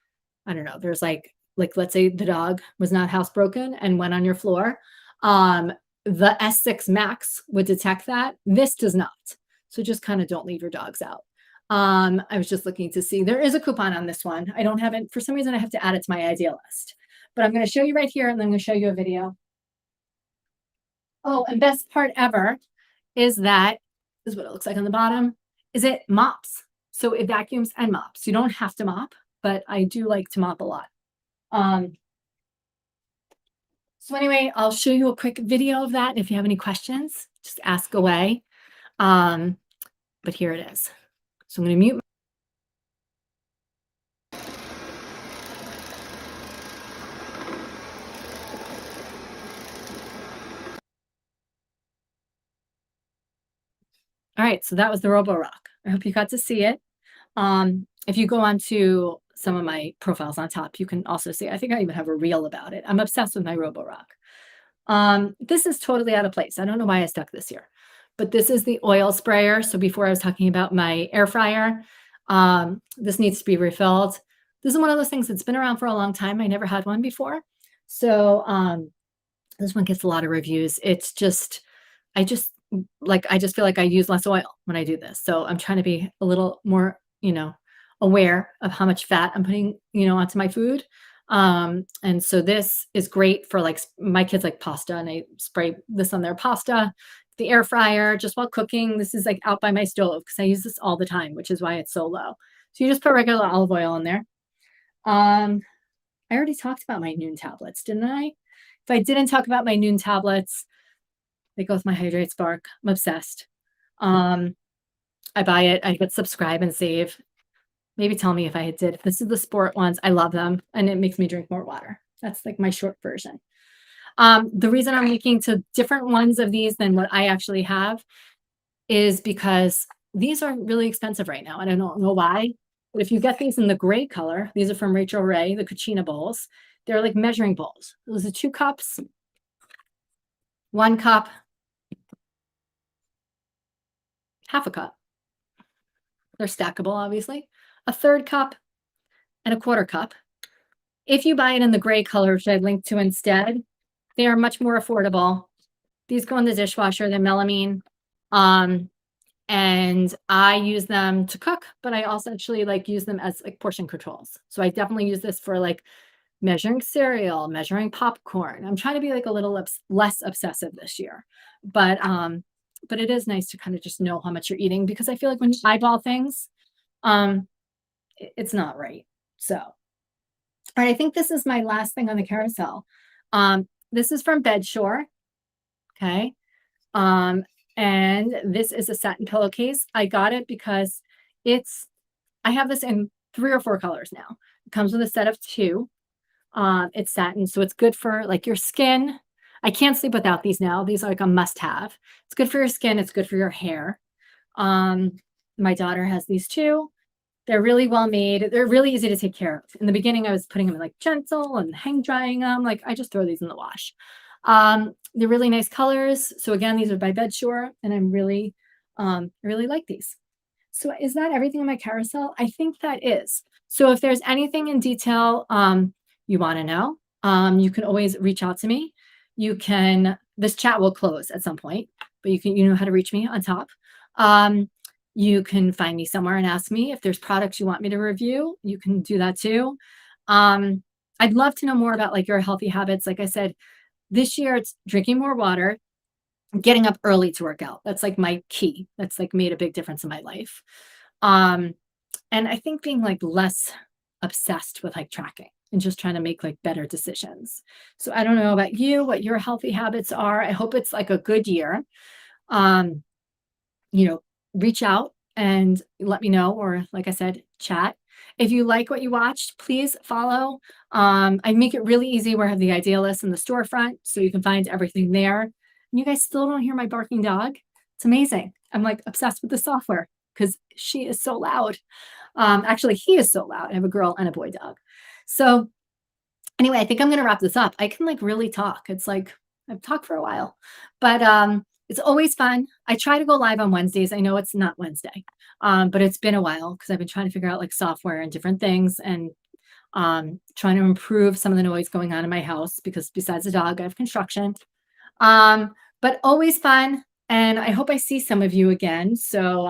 I don't know, there's like let's say the dog was not housebroken and went on your floor. The S6 Max would detect that. This does not. So just kind of don't leave your dogs out. I was just looking to see. There is a coupon on this one. I don't have it. For some reason, I have to add it to my idea list. But I'm going to show you right here, and then I'm going to show you a video. Oh, and best part ever is that, this is what it looks like on the bottom, is it mops. So it vacuums and mops. You don't have to mop, but I do like to mop a lot. So anyway, I'll show you a quick video of that. If you have any questions, just ask away. But here it is. So I'm going to mute. All right, so that was the Roborock. I hope you got to see it. If you go on to some of my profiles on top, you can also see, I think I even have a reel about it. I'm obsessed with my Roborock. This is totally out of place. I don't know why I stuck this here, but this is the oil sprayer. So before I was talking about my air fryer, this needs to be refilled. This is one of those things that's been around for a long time. I never had one before. So this one gets a lot of reviews. It's just, I just feel like I use less oil when I do this. So I'm trying to be a little more, aware of how much fat I'm putting, onto my food. And so this is great for like my kids like pasta, and I spray this on their pasta, the air fryer, just while cooking. This is like out by my stove because I use this all the time, which is why it's so low. So you just put regular olive oil in there. I already talked about my Noon tablets, didn't I? If I didn't talk about my Noon tablets, they go with my Hydrate Spark. I'm obsessed. I buy it. I hit subscribe and save. Maybe tell me if I did. This is the sport ones. I love them, and it makes me drink more water. That's like my short version. The reason I'm looking to different ones of these than what I actually have is because these are really expensive right now. And I don't know why, but if you get these in the gray color, these are from Rachel Ray, the Cucina bowls. They're like measuring bowls. Those are 2 cups, 1 cup, half a cup. They're stackable, obviously. A 1/3 cup and a 1/4 cup. If you buy it in the gray color, which I linked to instead, they are much more affordable. These go in the dishwasher. They're melamine. And I use them to cook, but I also actually like use them as like portion controls. So I definitely use this for like measuring cereal, measuring popcorn. I'm trying to be like a little less obsessive this year, but it is nice to kind of just know how much you're eating, because I feel like when you eyeball things, it's not right. So, all right, I think this is my last thing on the carousel. This is from Bedshore. Okay. And this is a satin pillowcase. I got it because I have this in 3 or 4 colors now. It comes with a set of 2. It's satin, so it's good for like your skin. I can't sleep without these now. These are like a must-have. It's good for your skin. It's good for your hair. My daughter has these too. They're really well made. They're really easy to take care of. In the beginning, I was putting them in like gentle and hang drying them. Like I just throw these in the wash. They're really nice colors. So again, these are by Bedshore, and I'm really, I really like these. So is that everything on my carousel? I think that is. So if there's anything in detail you want to know, you can always reach out to me. This chat will close at some point, but you know how to reach me on top. You can find me somewhere and ask me if there's products you want me to review. You can do that too. I'd love to know more about like your healthy habits. Like I said, this year it's drinking more water, getting up early to work out. That's like my key. That's like made a big difference in my life. And I think being like less obsessed with like tracking. and just trying to make like better decisions. So I don't know about you, what your healthy habits are. I hope it's like a good year. Um, you know, reach out and let me know, or like I said, chat. If you like what you watched, please follow. I make it really easy where I have the idea list in the storefront, so you can find everything there. And you guys still don't hear my barking dog? It's amazing. I'm like obsessed with the software because she is so loud. Actually, he is so loud. I have a girl and a boy dog. So anyway, I think I'm gonna wrap this up. I can like really talk. It's like I've talked for a while, but it's always fun. I try to go live on Wednesdays. I know it's not Wednesday, but it's been a while because I've been trying to figure out like software and different things, and trying to improve some of the noise going on in my house because besides the dog, I have construction. But always fun. And I hope I see some of you again. So,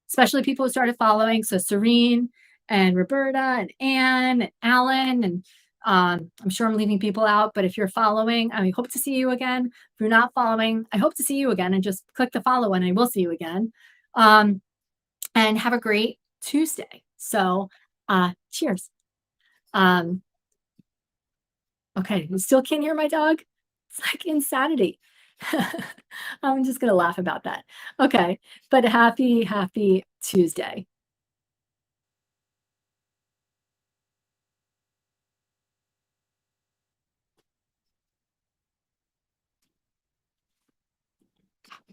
especially people who started following. So, Serene and Roberta and Anne and Alan. And I'm sure I'm leaving people out. But if you're following, I hope to see you again. If you're not following, I hope to see you again. And just click the follow and I will see you again. And have a great Tuesday. So, cheers. Um, okay, you still can't hear my dog? It's like insanity. I'm just gonna laugh about that. Okay, but happy Tuesday.